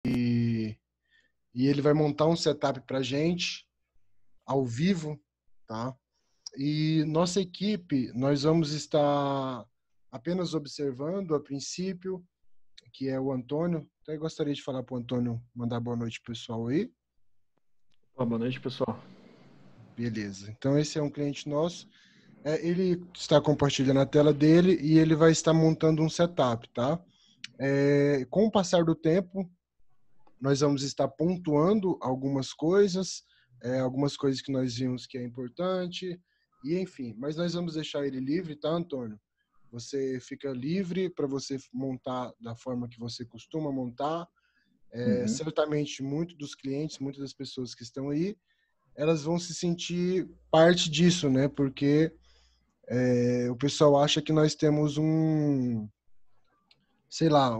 e ele vai montar um setup para a gente, ao vivo, tá? E nossa equipe, nós vamos estar apenas observando a princípio, que é o Antônio. Até gostaria de falar para o Antônio mandar boa noite pro pessoal aí. Boa noite, pessoal. Beleza. Então esse é um cliente nosso. Ele está compartilhando a tela dele e ele vai estar montando um setup, tá? Com o passar do tempo, nós vamos estar pontuando algumas coisas que nós vimos que é importante, e enfim, mas nós vamos deixar ele livre, tá, Antônio? Você fica livre para você montar da forma que você costuma montar. Certamente, muitos dos clientes, muitas das pessoas que estão aí, elas vão se sentir parte disso, né? Porque o pessoal acha que nós temos sei lá,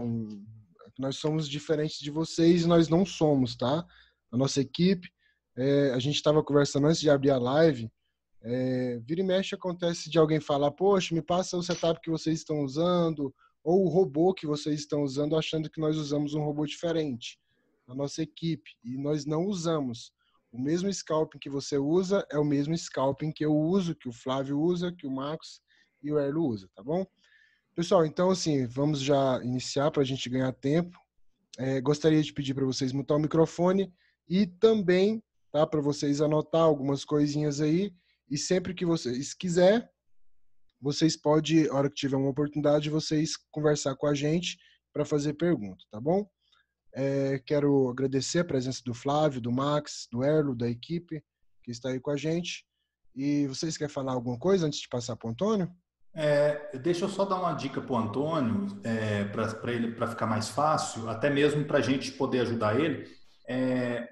nós somos diferentes de vocês e nós não somos, tá? A nossa equipe, a gente estava conversando antes de abrir a live, vira e mexe acontece de alguém falar, poxa, me passa o setup que vocês estão usando, ou o robô que vocês estão usando, achando que nós usamos um robô diferente na nossa equipe, e nós não usamos. O mesmo scalping que você usa é o mesmo scalping que eu uso, que o Flávio usa, que o Marcos e o Erlo usa, tá bom? Pessoal, então assim, vamos já iniciar para a gente ganhar tempo. Gostaria de pedir para vocês mutar o microfone e também, tá, para vocês anotar algumas coisinhas aí, e sempre que vocês quiser, vocês podem, a hora que tiver uma oportunidade, vocês conversar com a gente para fazer pergunta, tá bom? Quero agradecer a presença do Flávio, do Max, do Erlo, da equipe que está aí com a gente. E vocês querem falar alguma coisa antes de passar para o Antônio? Deixa eu só dar uma dica para o Antônio, para ele, para ficar mais fácil, até mesmo para a gente poder ajudar ele.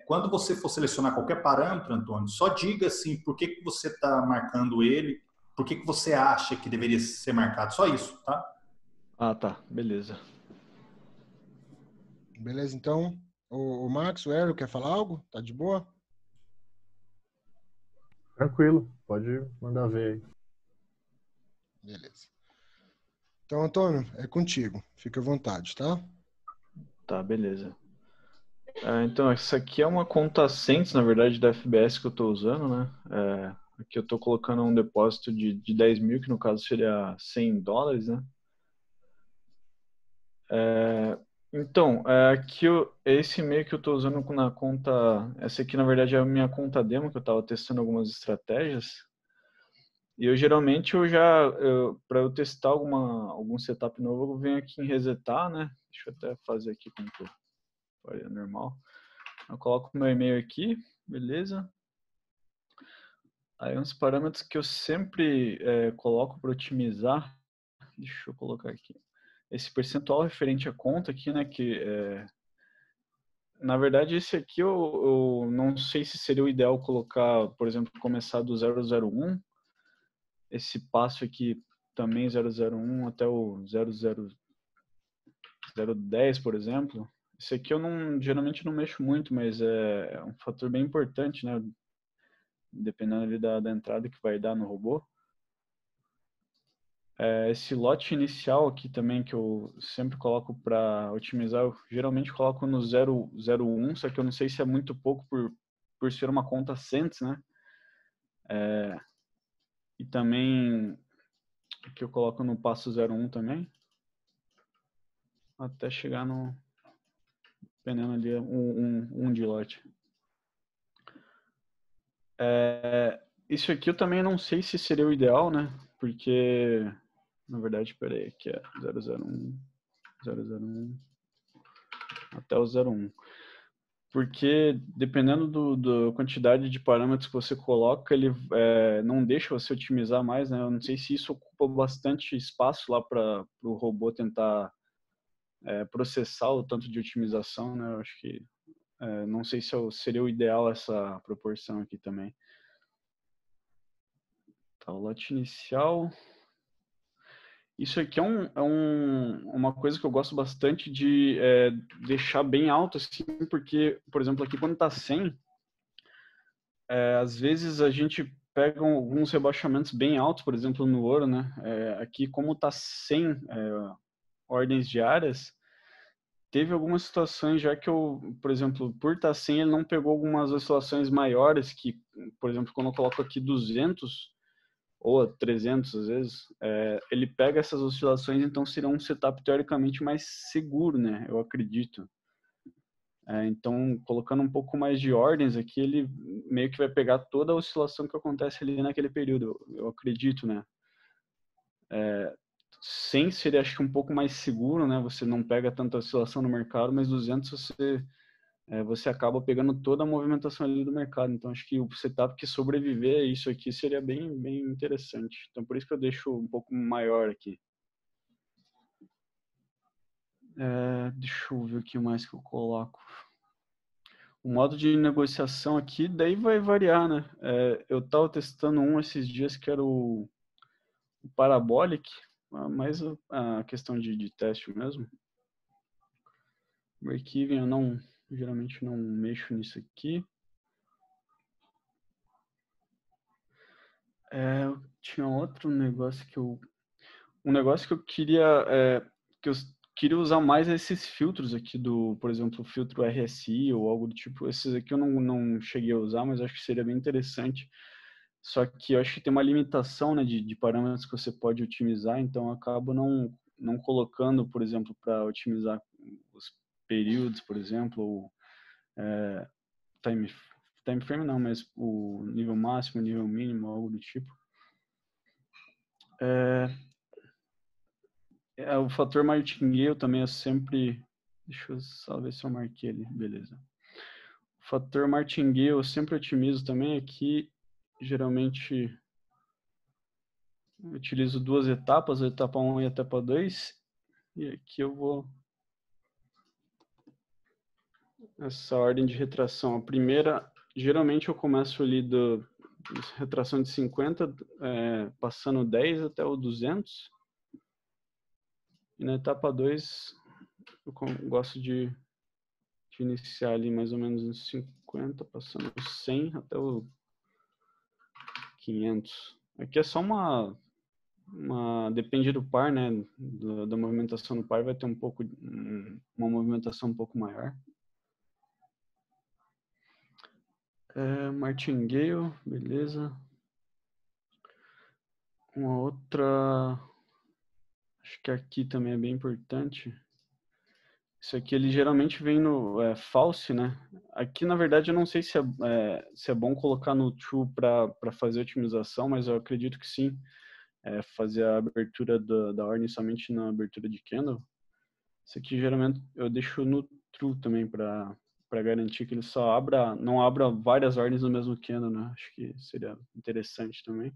Quando você for selecionar qualquer parâmetro, Antônio, só diga assim, por que você está marcando ele, por que você acha que deveria ser marcado, só isso, tá? Ah, tá. Beleza. Beleza, então, o Max, o Erlo, quer falar algo? Tá de boa? Tranquilo, pode mandar ver aí. Beleza. Então, Antônio, é contigo. Fica à vontade, tá? Tá, beleza. Então, essa aqui é uma conta Cents, na verdade, da FBS que eu estou usando, né? Aqui eu estou colocando um depósito de 10 mil, que no caso seria $100, né? Então, aqui esse e-mail que eu estou usando na conta, essa aqui na verdade é a minha conta demo, que eu estava testando algumas estratégias. E eu geralmente, para eu testar algum setup novo, eu venho aqui em resetar, né? Deixa eu até fazer aqui como que eu faria normal. Eu coloco o meu e-mail aqui, beleza? Aí uns parâmetros que eu sempre coloco para otimizar, deixa eu colocar aqui. Esse percentual referente à conta aqui, né, na verdade, esse aqui eu não sei se seria o ideal colocar, por exemplo, começar do 001, esse passo aqui também 001 até o 010, por exemplo. Esse aqui eu geralmente não mexo muito, mas é um fator bem importante, né? Dependendo ali da entrada que vai dar no robô. Esse lote inicial aqui também, que eu sempre coloco para otimizar, eu geralmente coloco no 001, só que eu não sei se é muito pouco por ser uma conta Cents, né? E também que eu coloco no passo 01 também, até chegar no, dependendo ali, um de lote. Isso aqui eu também não sei se seria o ideal, né? Porque, na verdade, peraí, aqui é 001, até o 01. Porque, dependendo da quantidade de parâmetros que você coloca, ele não deixa você otimizar mais, né? Eu não sei se isso ocupa bastante espaço lá para o robô tentar processar o tanto de otimização, né? Eu acho que não sei se seria o ideal essa proporção aqui também. Tá, o lote inicial. Isso aqui é uma coisa que eu gosto bastante de deixar bem alto, assim, porque, por exemplo, aqui quando tá 100, às vezes a gente pega alguns rebaixamentos bem altos, por exemplo, no ouro, né? Aqui, como tá 100 ordens diárias, teve algumas situações já que eu, por exemplo, por estar sem, ele não pegou algumas oscilações maiores que, por exemplo, quando eu coloco aqui 200 ou 300 às vezes, ele pega essas oscilações, então seria um setup teoricamente mais seguro, né? Eu acredito. Então, colocando um pouco mais de ordens aqui, ele meio que vai pegar toda a oscilação que acontece ali naquele período, eu acredito, né? Sem seria, acho que um pouco mais seguro, né? Você não pega tanta oscilação no mercado, mas 200 você acaba pegando toda a movimentação ali do mercado. Então, acho que o setup que sobreviver a isso aqui seria bem, bem interessante. Então, por isso que eu deixo um pouco maior aqui. Deixa eu ver o que mais que eu coloco. O modo de negociação aqui, daí vai variar, né? Eu estava testando esses dias que era o Parabolic, mais a questão de teste mesmo. Break-even eu geralmente não mexo nisso aqui. Tinha outro negócio um negócio que eu queria usar mais esses filtros aqui por exemplo, o filtro RSI ou algo do tipo. Esses aqui eu não cheguei a usar, mas acho que seria bem interessante. Só que eu acho que tem uma limitação, né, de parâmetros que você pode otimizar, então eu acabo não colocando, por exemplo, para otimizar os períodos, por exemplo, ou time frame não, mas o nível máximo, nível mínimo, algo do tipo. O fator martingale também eu sempre... Deixa eu só ver se eu marquei ali, beleza. O fator martingale eu sempre otimizo também aqui, geralmente eu utilizo duas etapas, a etapa 1 e a etapa 2, e aqui eu vou... Essa ordem de retração. A primeira, geralmente eu começo ali retração de 50, passando 10 até o 200. E na etapa 2, eu gosto de iniciar ali mais ou menos uns 50, passando 100 até o 500. Aqui é só depende do par, né? Da movimentação do par, vai ter uma movimentação um pouco maior. Martingale, beleza. Uma outra, acho que aqui também é bem importante. Isso aqui ele geralmente vem no false, né? Aqui na verdade eu não sei se é bom colocar no true para fazer otimização, mas eu acredito que sim. Fazer a abertura da ordem somente na abertura de candle. Isso aqui geralmente eu deixo no true também para garantir que ele não abra várias ordens no mesmo candle, né? Acho que seria interessante também.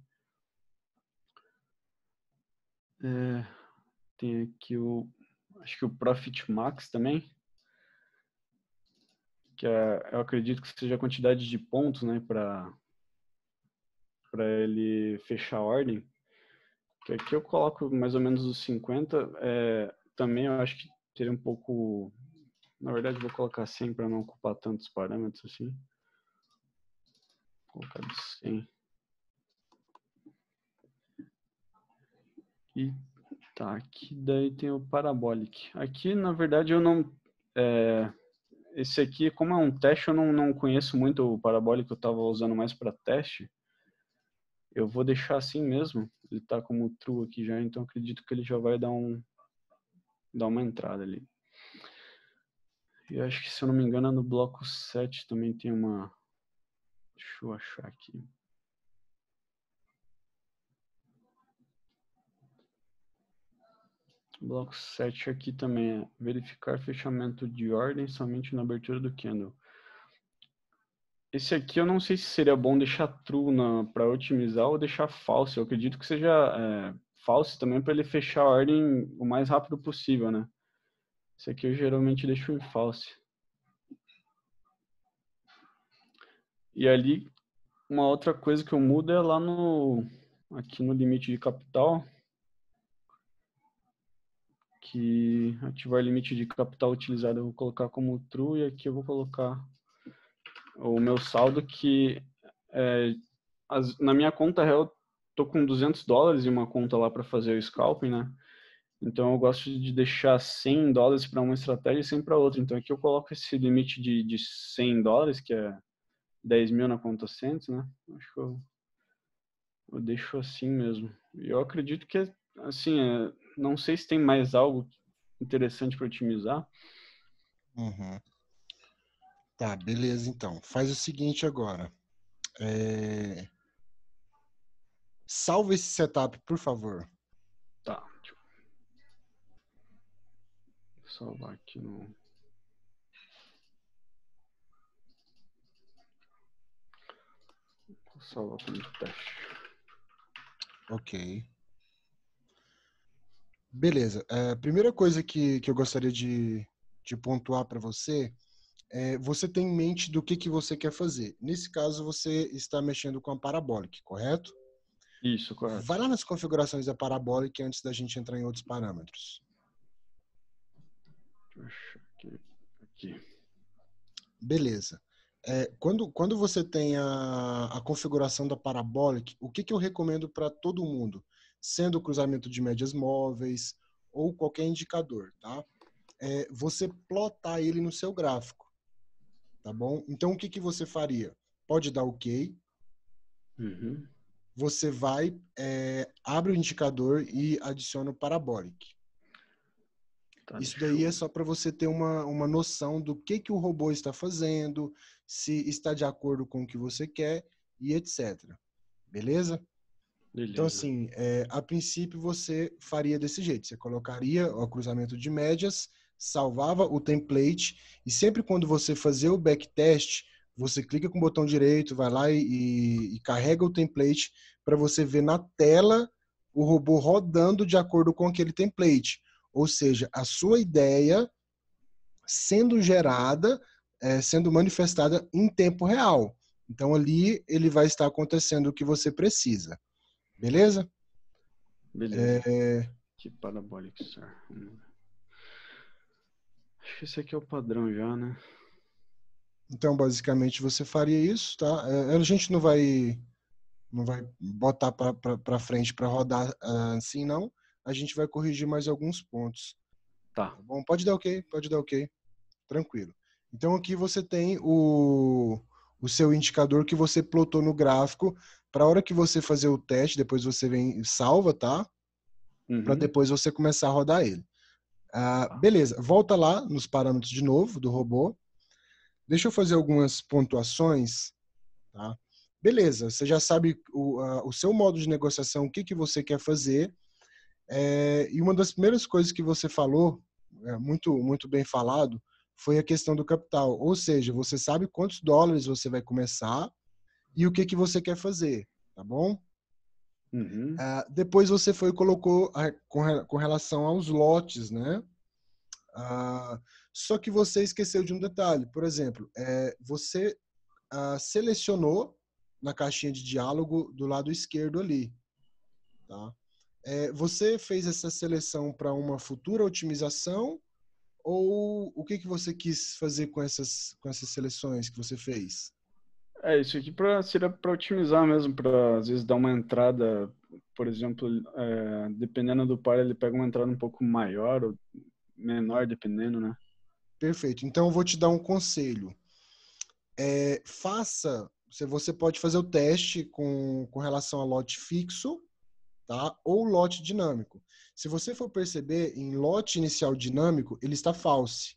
Tem aqui acho que o Profit Max também, que eu acredito que seja a quantidade de pontos, né, para ele fechar a ordem. Que aqui eu coloco mais ou menos os 50. Também eu acho que seria um pouco... Na verdade, vou colocar 100 para não ocupar tantos parâmetros assim. Vou colocar de 100. E tá, aqui daí tem o Parabolic. Aqui, na verdade, eu não... esse aqui, como é um teste, eu não conheço muito o Parabolic, eu estava usando mais para teste. Eu vou deixar assim mesmo. Ele tá como true aqui já, então acredito que ele já vai dar uma entrada ali. E acho que, se eu não me engano, no bloco 7 também tem uma... Deixa eu achar aqui. Bloco 7 aqui também é verificar fechamento de ordem somente na abertura do candle. Esse aqui eu não sei se seria bom deixar true para otimizar ou deixar false. Eu acredito que seja false também para ele fechar a ordem o mais rápido possível, né? Esse aqui eu geralmente deixo em false. E ali, uma outra coisa que eu mudo é lá aqui no limite de capital, que ativar limite de capital utilizado eu vou colocar como true, e aqui eu vou colocar o meu saldo, que na minha conta real eu tô com $200 em uma conta lá para fazer o scalping, né? Então eu gosto de deixar $100 para uma estratégia e 100 para outra. Então aqui eu coloco esse limite de $100, que é 10 mil na conta Cents, né? Acho que eu deixo assim mesmo. E eu acredito que, assim, não sei se tem mais algo interessante para otimizar. Uhum. Tá, beleza, então. Faz o seguinte agora. Salva esse setup, por favor. Tá, deixa eu salvar aqui no... Vou salvar como teste. Ok. Beleza. A primeira coisa que eu gostaria de pontuar para você é você tem em mente do que você quer fazer. Nesse caso, você está mexendo com a Parabolic, correto? Isso, correto. Vai lá nas configurações da Parabolic antes da gente entrar em outros parâmetros. Deixa eu aqui. Beleza. Quando você tem a configuração da Parabolic, o que eu recomendo para todo mundo? Sendo o cruzamento de médias móveis ou qualquer indicador, tá? Você plotar ele no seu gráfico, tá bom? Então, o que você faria? Pode dar OK. Uhum. Você vai, abre o indicador e adiciona o Parabolic. Tá, Isso daí é só para você ter uma noção do que o robô está fazendo, se está de acordo com o que você quer e etc. Beleza? Beleza. Então, assim, a princípio você faria desse jeito. Você colocaria o cruzamento de médias, salvava o template e sempre quando você fazer o backtest, você clica com o botão direito, vai lá e carrega o template para você ver na tela o robô rodando de acordo com aquele template. Ou seja, a sua ideia sendo gerada, sendo manifestada em tempo real. Então, ali ele vai estar acontecendo o que você precisa. Beleza? Beleza. Que Parabolic, sir. Acho que esse aqui é o padrão já, né? Então, basicamente, você faria isso, tá? A gente não vai botar para frente para rodar assim, não. A gente vai corrigir mais alguns pontos. Tá. Bom, pode dar OK. Tranquilo. Então, aqui você tem o seu indicador que você plotou no gráfico. Para a hora que você fazer o teste, depois você vem e salva, tá? Para depois você começar a rodar ele. Beleza, volta lá nos parâmetros de novo do robô. Deixa eu fazer algumas pontuações, tá? Beleza, você já sabe o seu modo de negociação, o que você quer fazer. E uma das primeiras coisas que você falou, muito, muito bem falado, foi a questão do capital. Ou seja, você sabe quantos dólares você vai começar e o que você quer fazer, tá bom? Uhum. Depois você foi e colocou com relação aos lotes, né? Só que você esqueceu de um detalhe. Por exemplo, você selecionou na caixinha de diálogo do lado esquerdo ali, tá? Você fez essa seleção para uma futura otimização ou o que você quis fazer com essas seleções que você fez? Isso aqui seria para otimizar mesmo, para às vezes dar uma entrada, por exemplo, dependendo do par, ele pega uma entrada um pouco maior ou menor, dependendo, né? Perfeito. Então, eu vou te dar um conselho. Você pode fazer o teste com relação a lote fixo, tá? Ou lote dinâmico. Se você for perceber, em lote inicial dinâmico, ele está false.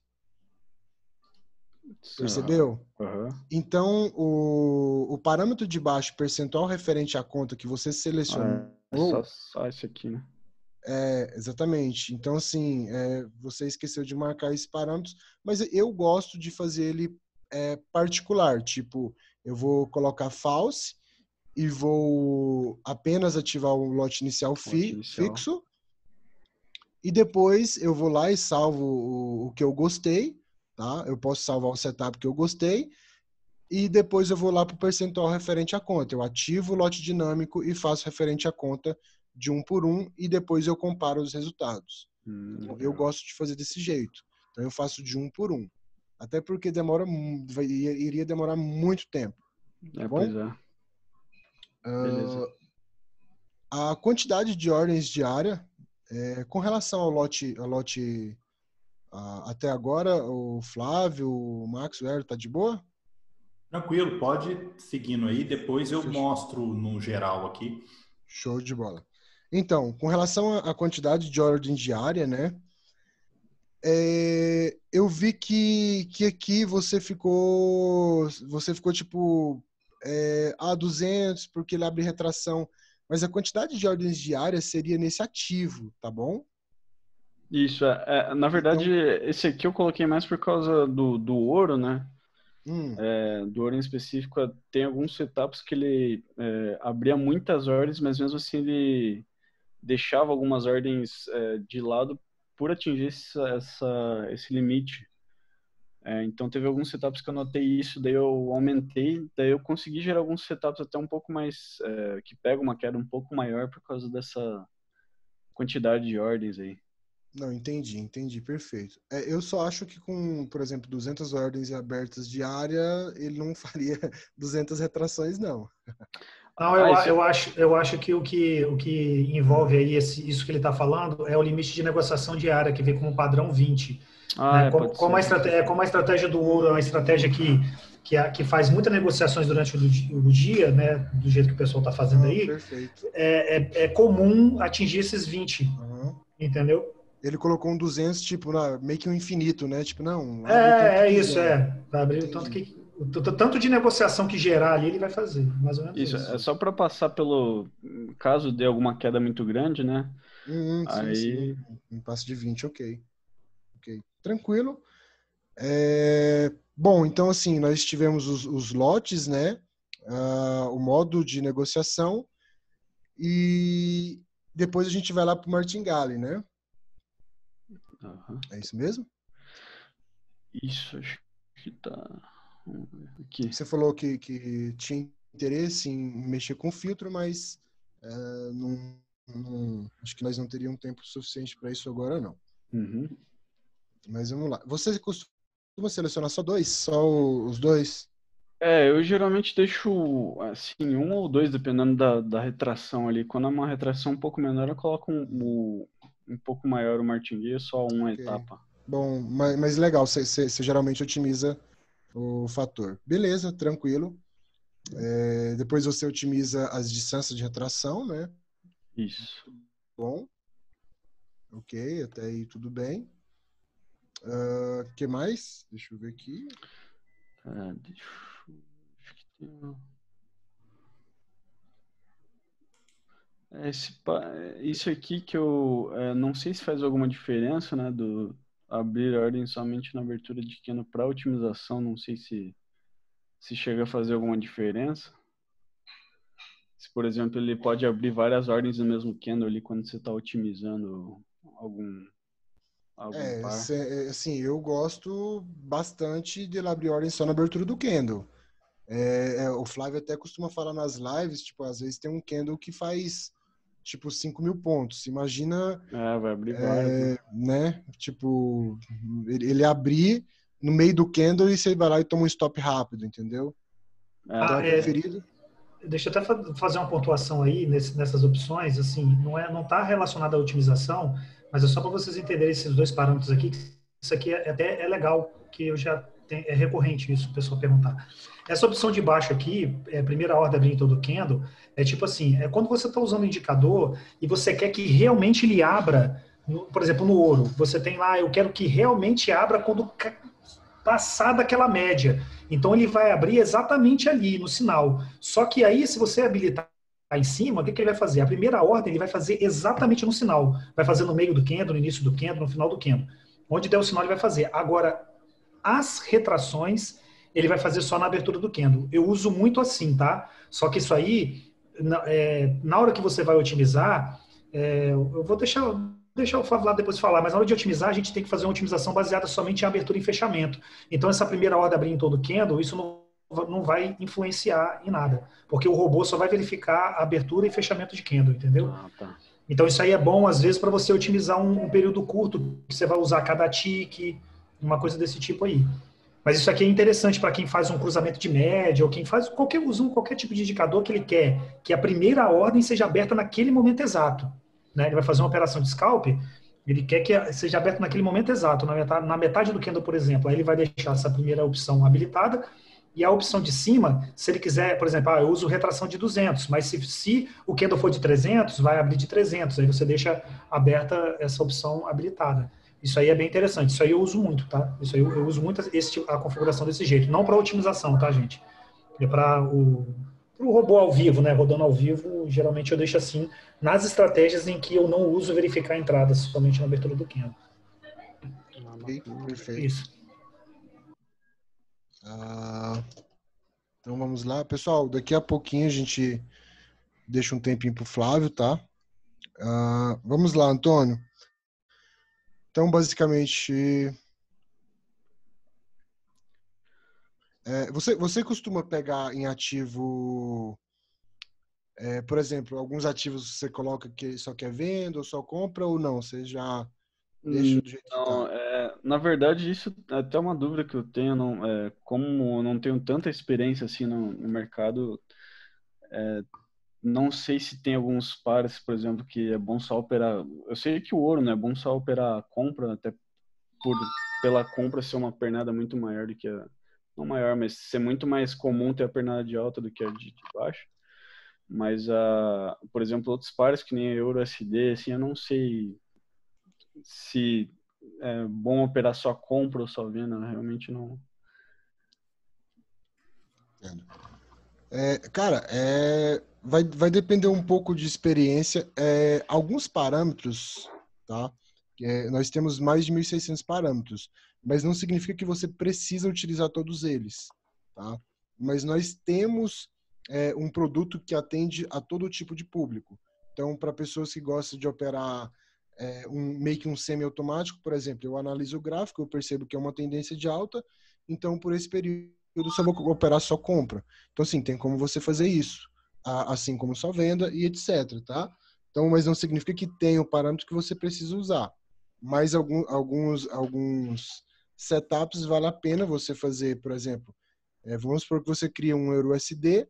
Percebeu? Uhum. Então, o parâmetro de baixo, percentual referente à conta que você selecionou... Só esse aqui, né? Exatamente. Então, assim, você esqueceu de marcar esses parâmetros, mas eu gosto de fazer ele particular. Tipo, eu vou colocar false e vou apenas ativar o lote inicial fixo. E depois eu vou lá e salvo o que eu gostei, tá? Eu posso salvar o setup que eu gostei. E depois eu vou lá para o percentual referente à conta. Eu ativo o lote dinâmico e faço referente à conta de 1 por 1 e depois eu comparo os resultados. Então, eu gosto de fazer desse jeito. Então eu faço de 1 por 1. Até porque iria demorar muito tempo. Tá bom? Pois é. Beleza. A quantidade de ordens diária Com relação ao lote até agora, o Flávio, o Max, o Hélio, tá de boa? Tranquilo, pode seguindo aí, depois eu Fechou. mostro no geral aqui. Show de bola. Então, com relação à quantidade de ordem diária, né? Eu vi que aqui você ficou tipo 200 porque ele abre retração, mas a quantidade de ordens diárias seria nesse ativo, tá bom? Isso, na verdade, Então, esse aqui eu coloquei mais por causa do ouro, né? hum, Do ouro em específico, tem alguns setups que ele abria muitas ordens, mas mesmo assim ele deixava algumas ordens de lado por atingir esse limite. Então teve alguns setups que eu notei isso, daí eu aumentei, daí eu consegui gerar alguns setups até um pouco mais, que pega uma queda um pouco maior por causa dessa quantidade de ordens aí. não, entendi, perfeito. Eu só acho que com, por exemplo, 200 ordens abertas diária, ele não faria 200 retrações, não. Não, eu acho que o que envolve aí isso que ele está falando é o limite de negociação diária, que vem como padrão 20. Né? Pode ser. Como a estratégia do ouro é uma estratégia que faz muitas negociações durante o dia, né, do jeito que o pessoal está fazendo aí, Perfeito. É comum atingir esses 20, entendeu? Ele colocou um 200, tipo, meio que um infinito, né? Tipo, não... Isso. Vai abrir o tanto de negociação que gerar ali, ele vai fazer, mais ou menos Isso, isso. é só para passar pelo caso de alguma queda muito grande, né? Sim. Um passo de 20, ok. Tranquilo. Bom, então assim, nós tivemos os lotes, né? O modo de negociação e depois a gente vai lá para o Martingale, né? Uhum. É isso mesmo? Isso, acho que tá... Vamos ver aqui. Você falou que tinha interesse em mexer com filtro, mas acho que nós não teríamos tempo suficiente para isso agora, não. Uhum. Mas vamos lá. Você costuma selecionar só dois? Só os dois? Eu geralmente deixo assim, um ou dois, dependendo da retração ali. Quando é uma retração um pouco menor, eu coloco um pouco maior o martingale, só uma etapa. Bom, mas legal, você geralmente otimiza o fator. Beleza, tranquilo. Depois você otimiza as distâncias de retração, né? Isso. Bom. Ok, até aí tudo bem. Que mais? Deixa eu ver aqui. Acho que tem... Isso aqui que eu não sei se faz alguma diferença, né? Do abrir a ordem somente na abertura de candle para otimização. Não sei se chega a fazer alguma diferença. Se, por exemplo, ele pode abrir várias ordens no mesmo candle ali quando você está otimizando algum par. Assim, eu gosto bastante de ele abrir ordem só na abertura do candle. O Flávio até costuma falar nas lives, tipo, às vezes tem um candle que faz, tipo, 5.000 pontos. Imagina... vai abrir várias, né? Tipo, ele abrir no meio do candle e você vai lá e toma um stop rápido, entendeu? Então é preferido... Deixa eu até fazer uma pontuação aí nessas opções, assim, não está relacionado à otimização, mas é só para vocês entenderem esses dois parâmetros aqui. Isso aqui até é legal, que eu já é recorrente isso, o pessoal perguntar. Essa opção de baixo aqui, primeira ordem abrir em todo candle, tipo assim, quando você está usando o indicador e você quer que realmente ele abra, por exemplo, no ouro, você tem lá, eu quero que realmente abra quando passar daquela média. Então ele vai abrir exatamente ali, no sinal. Só que aí, se você habilitar em cima, o que ele vai fazer? A primeira ordem ele vai fazer exatamente no sinal. Vai fazer no meio do candle, no início do candle, no final do candle. Onde der o sinal ele vai fazer. Agora, as retrações, ele vai fazer só na abertura do candle. Eu uso muito assim, tá? Só que isso aí, na hora que você vai otimizar, eu vou deixar o Flávio lá depois falar, mas na hora de otimizar, a gente tem que fazer uma otimização baseada somente em abertura e fechamento. Então, essa primeira ordem abrir em todo candle, isso não vai influenciar em nada, porque o robô só vai verificar a abertura e fechamento de candle, entendeu? Tá. Então, isso aí é bom, às vezes, para você otimizar um período curto, que você vai usar cada tique, uma coisa desse tipo aí. Mas isso aqui é interessante para quem faz um cruzamento de média, ou quem faz qualquer tipo de indicador que ele quer que a primeira ordem seja aberta naquele momento exato. né? Ele vai fazer uma operação de scalp, ele quer que seja aberto naquele momento exato, na metade do candle, por exemplo. Aí ele vai deixar essa primeira opção habilitada, e a opção de cima, se ele quiser, por exemplo, eu uso retração de 200, mas se o candle for de 300, vai abrir de 300, aí você deixa aberta essa opção habilitada. Isso aí é bem interessante, isso aí eu uso muito, tá? Isso aí eu uso muito a configuração desse jeito, não para otimização, tá, gente? É para o robô ao vivo, né? Rodando ao vivo, geralmente eu deixo assim, nas estratégias em que eu não uso verificar entradas, somente na abertura do candle. Ok, perfeito. Isso. Então vamos lá. Pessoal, daqui a pouquinho a gente deixa um tempinho pro Flávio, tá? Vamos lá, Antônio. Então, basicamente, você costuma pegar em ativo, por exemplo, alguns ativos você coloca que só quer venda ou só compra ou não? Você já deixa do jeito que Não, tá? na verdade, isso é até uma dúvida que eu tenho, como eu não tenho tanta experiência assim no mercado, não sei se tem alguns pares, por exemplo, que é bom só operar. Eu sei que o ouro, né, é bom só operar a compra, até pela compra ser uma pernada muito maior do que não maior, mas ser muito mais comum ter a pernada de alta do que a de baixo. Mas, por exemplo, outros pares que nem Euro USD, assim, eu não sei se é bom operar só compra ou só venda, realmente não. Cara, vai depender um pouco de experiência. Alguns parâmetros, tá? Nós temos mais de 1.600 parâmetros, mas não significa que você precisa utilizar todos eles, tá? Mas nós temos um produto que atende a todo tipo de público. Então, para pessoas que gostam de operar meio que um semi-automático, por exemplo, eu analiso o gráfico, eu percebo que é uma tendência de alta, então por esse período eu só vou operar só compra. Então, assim, tem como você fazer isso, assim como só venda e etc, tá? Então, mas não significa que tem o parâmetro que você precisa usar. Mas alguns setups vale a pena você fazer, por exemplo, vamos supor que você cria um Euro USD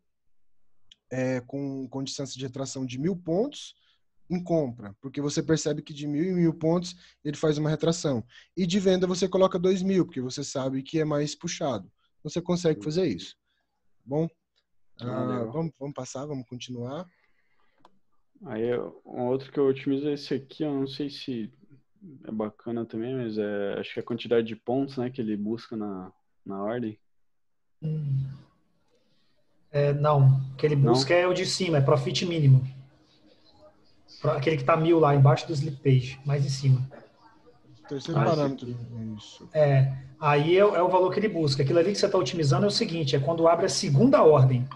com distância de retração de 1.000 pontos em compra, porque você percebe que de 1.000 em 1.000 pontos ele faz uma retração. E de venda você coloca 2.000, porque você sabe que é mais puxado. Você consegue fazer isso. Bom, vamos passar, vamos continuar. Aí, um outro que eu otimizo é esse aqui, eu não sei se é bacana também, mas acho que é a quantidade de pontos, né, que ele busca na ordem. Não, o que ele busca Não? é o de cima, é profit mínimo. Aquele que está 1.000 lá embaixo do slip page, mais em cima. Terceiro parâmetro. Isso. Aí é o valor que ele busca. Aquilo ali que você está otimizando é o seguinte, é quando abre a segunda ordem.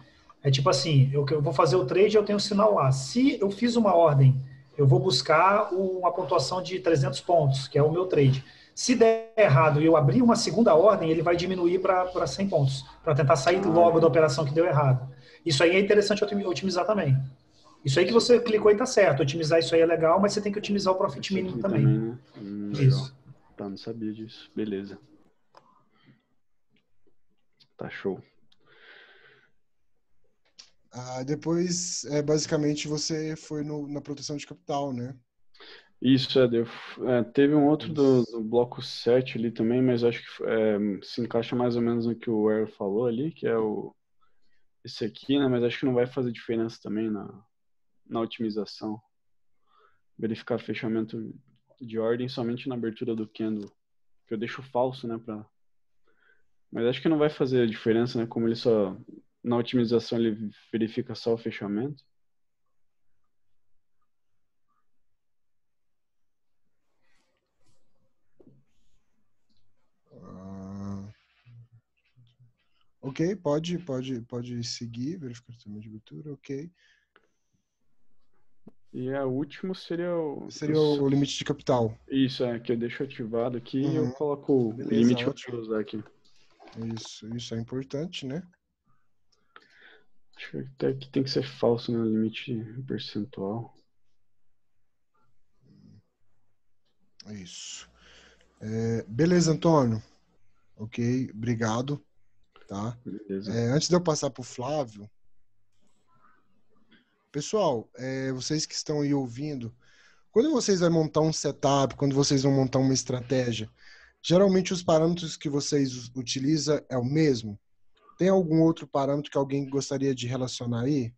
É tipo assim, eu vou fazer o trade, eu tenho o sinal lá. Se eu fiz uma ordem, eu vou buscar uma pontuação de 300 pontos, que é o meu trade. Se der errado e eu abrir uma segunda ordem, ele vai diminuir para 100 pontos, para tentar sair logo da operação que deu errado. Isso aí é interessante otimizar também. Isso aí que você clicou e tá certo. Otimizar isso aí é legal, mas você tem que otimizar o profit mínimo também. Né? Isso. Tá, não sabia disso. Beleza. Tá show. Depois, basicamente, você foi na proteção de capital, né? Isso, teve um outro do bloco 7 ali também, mas acho que se encaixa mais ou menos no que o Air falou ali, que é esse aqui, né? Mas acho que não vai fazer diferença também na otimização. Verificar fechamento de ordem somente na abertura do candle, que eu deixo falso, né? Mas acho que não vai fazer diferença, né? Como ele só, na otimização, ele verifica só o fechamento. Ok, pode seguir, verificar também de abertura, ok. E o último seria o limite de capital. Isso, que eu deixo ativado aqui e eu coloco o limite que eu quero usar aqui. Isso é importante, né? Acho que até que tem que ser falso, né? O limite percentual. Isso. Beleza, Antônio. Ok, obrigado. Tá? Beleza. Antes de eu passar para o Flávio, pessoal, vocês que estão aí ouvindo, Quando vocês vão montar um setup, quando vocês vão montar uma estratégia, geralmente os parâmetros que vocês utilizam é o mesmo? Tem algum outro parâmetro que alguém gostaria de relacionar aí?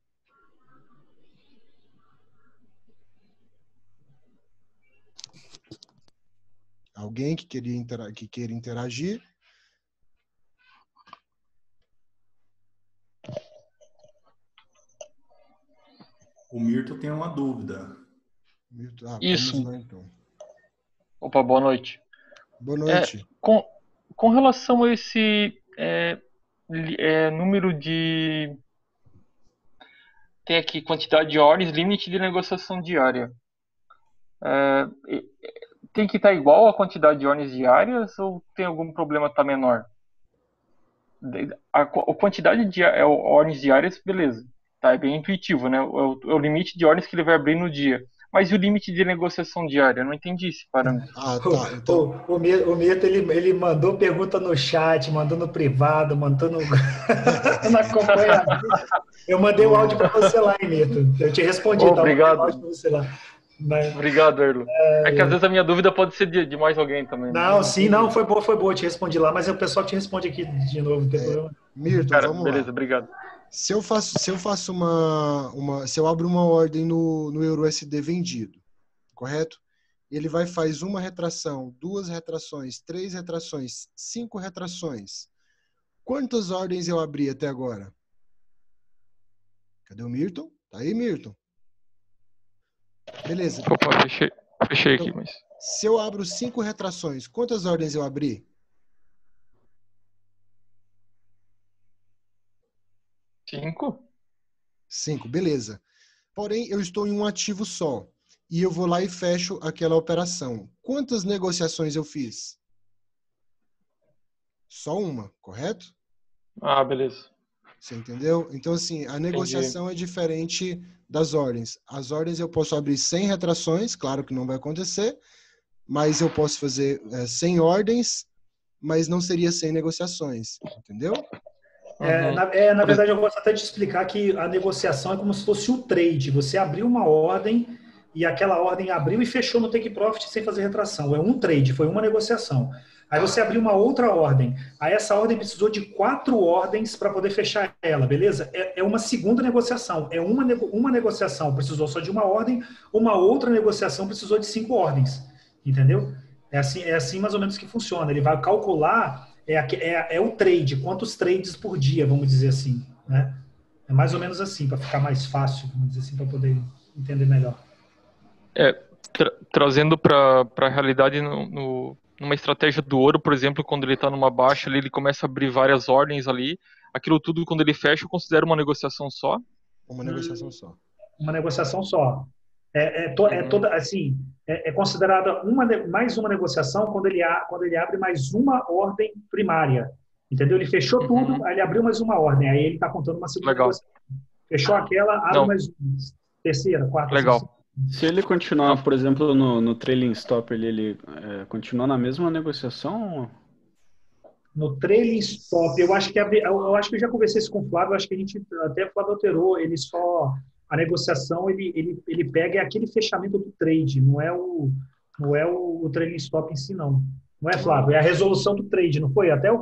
Alguém que queira interagir? O Mirto tem uma dúvida. Isso. Vamos lá, então. Opa, boa noite. Boa noite. Com relação a esse número de... Tem aqui quantidade de ordens, limite de negociação diária. Tem que estar igual a quantidade de ordens diárias ou tem algum problema estar menor? A quantidade de ordens diárias, beleza. Tá, é bem intuitivo, né? É o limite de ordens que ele vai abrir no dia. Mas e o limite de negociação diária? Eu não entendi esse parâmetro. Ah, tá. Então... O Mirto, ele mandou pergunta no chat, mandou no privado, mandou no acompanhamento. Eu mandei o áudio para você lá, hein, Mirto. Eu te respondi, tá? Obrigado. O áudio para você lá. Mas... Obrigado, Erlo. É que às vezes a minha dúvida pode ser de mais alguém também. Não, sim, não, foi boa, eu te respondi lá, mas o pessoal te responde aqui de novo, não tem problema. Mirto, Cara, vamos beleza, lá. obrigado. Se eu abro uma ordem no EURUSD vendido, correto? Ele faz uma retração, 2 retrações, 3 retrações, 5 retrações. Quantas ordens eu abri até agora? Cadê o Mirton? Tá aí, Mirton? Beleza. Opa, fechei Então, aqui, mas... Se eu abro 5 retrações, quantas ordens eu abri? 5? 5, beleza. Porém, eu estou em um ativo só. E eu vou lá e fecho aquela operação. Quantas negociações eu fiz? Só uma, correto? Ah, beleza. Você entendeu? Então, assim, a negociação é diferente das ordens. As ordens eu posso abrir 100 retrações, claro que não vai acontecer, mas eu posso fazer 100 ordens, mas não seria 100 negociações, entendeu? Na verdade, eu gosto até de explicar que a negociação é como se fosse um trade. Você abriu uma ordem e aquela ordem abriu e fechou no take profit sem fazer retração. É um trade, foi uma negociação. Aí você abriu uma outra ordem. Aí essa ordem precisou de 4 ordens para poder fechar ela, beleza? É uma segunda negociação. É uma negociação precisou só de uma ordem, uma outra negociação precisou de 5 ordens. Entendeu? É assim mais ou menos que funciona. Ele vai calcular o trade, quantos trades por dia, vamos dizer assim, né? É mais ou menos assim, para ficar mais fácil, vamos dizer assim, para poder entender melhor. Trazendo para a realidade numa estratégia do ouro, por exemplo, quando ele está numa baixa, ele começa a abrir várias ordens ali. Aquilo tudo, quando ele fecha, eu considero uma negociação só? Uma negociação só. Uma negociação só. Toda assim, é considerada mais uma negociação quando ele abre mais uma ordem primária. Entendeu? Ele fechou tudo, aí ele abriu mais uma ordem, aí ele está contando uma segunda negociação. Fechou aquela, abre mais uma. Terceira, quarta. Legal. Sexta. Se ele continuar, por exemplo, no trailing stop, ele continua na mesma negociação? No trailing stop, eu acho que eu já conversei isso com o Flávio, acho que a gente até o Flávio alterou, a negociação ele pega aquele fechamento do trade, não é o trailing stop em si, não. Não é, Flávio? É a resolução do trade, não foi? Até eu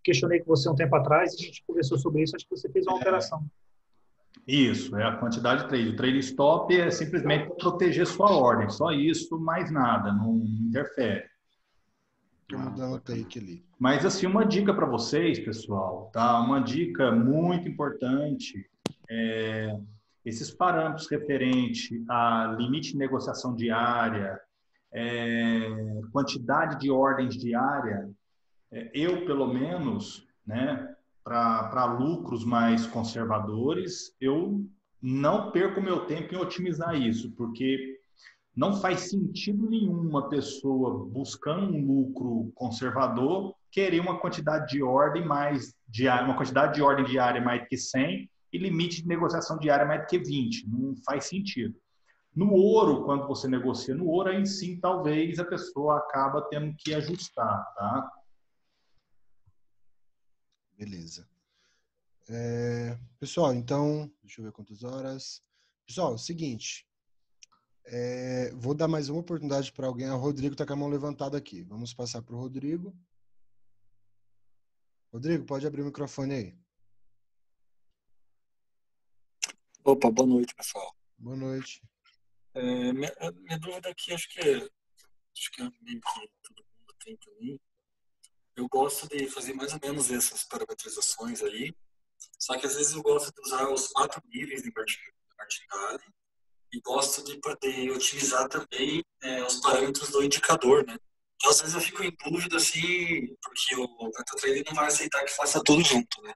questionei com você um tempo atrás e a gente conversou sobre isso, acho que você fez uma alteração. Isso, é a quantidade de trade. O trade stop é simplesmente proteger sua ordem, só isso, mais nada, não interfere. Estou mudando o take ali. Mas, assim, uma dica para vocês, pessoal, tá? Uma dica muito importante esses parâmetros referentes a limite de negociação diária, quantidade de ordens diária, eu, pelo menos, né, para lucros mais conservadores, eu não perco meu tempo em otimizar isso, porque não faz sentido nenhum uma pessoa buscando um lucro conservador querer uma quantidade de ordem mais diária, uma quantidade de ordem diária mais do que 100 e limite de negociação diária mais do que 20. Não faz sentido. No ouro, quando você negocia no ouro, aí sim, talvez a pessoa acaba tendo que ajustar, tá? Beleza. Pessoal, então, deixa eu ver quantas horas. Pessoal, seguinte. Vou dar mais uma oportunidade para alguém. O Rodrigo está com a mão levantada aqui. Vamos passar para o Rodrigo. Rodrigo, pode abrir o microfone aí. Opa, boa noite, pessoal. Boa noite. Minha dúvida aqui, acho que é meio que todo mundo tem também. Eu gosto de fazer mais ou menos essas parametrizações aí, só que às vezes eu gosto de usar os 4 níveis de martingale e gosto de poder otimizar também os parâmetros do indicador, né? Então, às vezes eu fico em dúvida, assim, porque o MetaTrader não vai aceitar que faça tudo junto, né?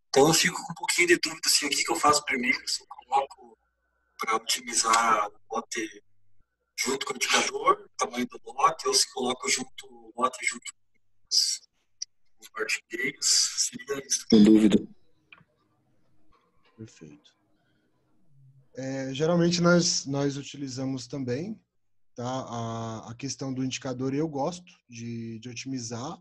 Então eu fico com um pouquinho de dúvida, assim, o que eu faço primeiro, se eu coloco para otimizar o lote junto com o indicador, o tamanho do lote, ou se coloco junto o lote junto com os martingales, seria isso. Sem dúvida. Perfeito. Geralmente nós utilizamos também, tá, a questão do indicador. Eu gosto de otimizar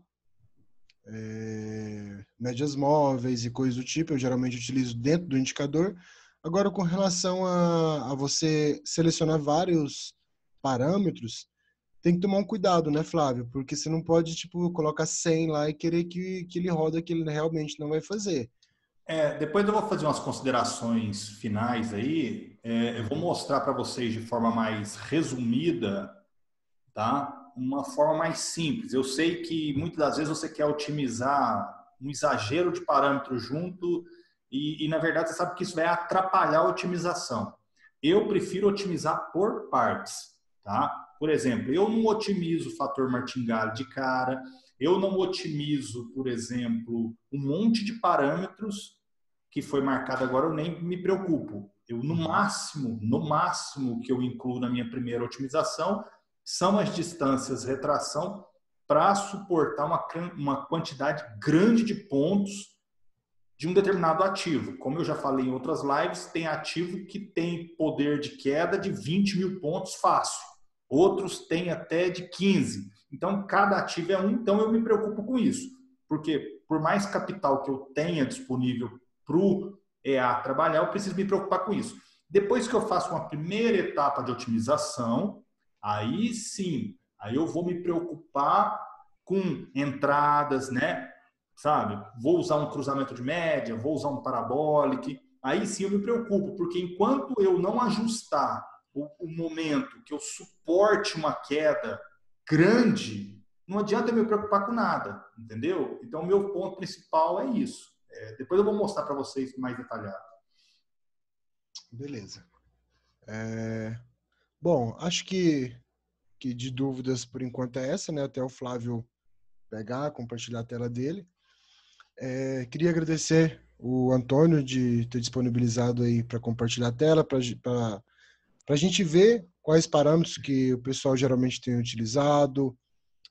médias móveis e coisas do tipo. Eu geralmente utilizo dentro do indicador. Agora, com relação a você selecionar vários parâmetros, tem que tomar um cuidado, né, Flávio? Porque você não pode, tipo, colocar 100 lá e querer que ele roda que ele realmente não vai fazer. Depois eu vou fazer umas considerações finais aí. Eu vou mostrar para vocês de forma mais resumida, tá? Uma forma mais simples. Eu sei que muitas das vezes você quer otimizar um exagero de parâmetros junto e na verdade você sabe que isso vai atrapalhar a otimização. Eu prefiro otimizar por partes, tá? Por exemplo, eu não otimizo o fator martingale de cara, eu não otimizo, por exemplo, um monte de parâmetros que foi marcado agora, eu nem me preocupo. Eu, no máximo que eu incluo na minha primeira otimização são as distâncias retração para suportar uma quantidade grande de pontos de um determinado ativo. Como eu já falei em outras lives, tem ativo que tem poder de queda de 20 mil pontos fácil. Outros têm até de 15. Então, cada ativo é um, então eu me preocupo com isso. Porque por mais capital que eu tenha disponível para o EA trabalhar, eu preciso me preocupar com isso. Depois que eu faço uma primeira etapa de otimização, aí sim, aí eu vou me preocupar com entradas, né? Sabe? Vou usar um cruzamento de média, vou usar um parabolic. Aí sim eu me preocupo, porque enquanto eu não ajustar o momento que eu suporte uma queda grande, não adianta eu me preocupar com nada, entendeu? Então, o meu ponto principal é isso. Depois eu vou mostrar para vocês mais detalhado. Beleza. Bom, acho que de dúvidas por enquanto é essa, né? Até o Flávio pegar, compartilhar a tela dele. Queria agradecer o Antônio de ter disponibilizado aí para compartilhar a tela, para a gente ver quais parâmetros que o pessoal geralmente tem utilizado,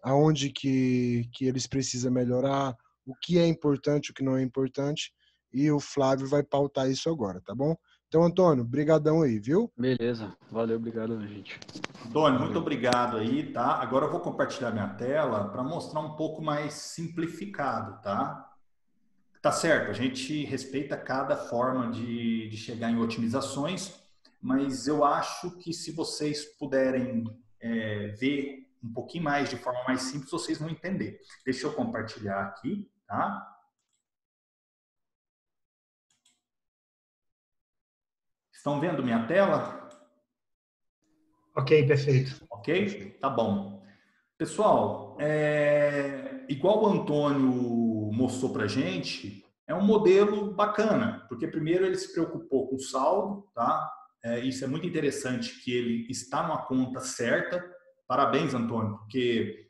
aonde que eles precisam melhorar, o que é importante, o que não é importante, e o Flávio vai pautar isso agora, tá bom? Então, Antônio, brigadão aí, viu? Beleza, valeu, obrigado, gente. Antônio, muito obrigado aí, tá? Agora eu vou compartilhar minha tela para mostrar um pouco mais simplificado, tá? Tá certo, a gente respeita cada forma de chegar em otimizações, mas eu acho que se vocês puderem ver um pouquinho mais, de forma mais simples, vocês vão entender. Deixa eu compartilhar aqui, tá? Estão vendo minha tela? Ok, perfeito. Ok? Tá bom. Pessoal, igual o Antônio mostrou para a gente, é um modelo bacana, porque primeiro ele se preocupou com o saldo, tá? Isso é muito interessante, que ele está numa conta certa. Parabéns, Antônio, porque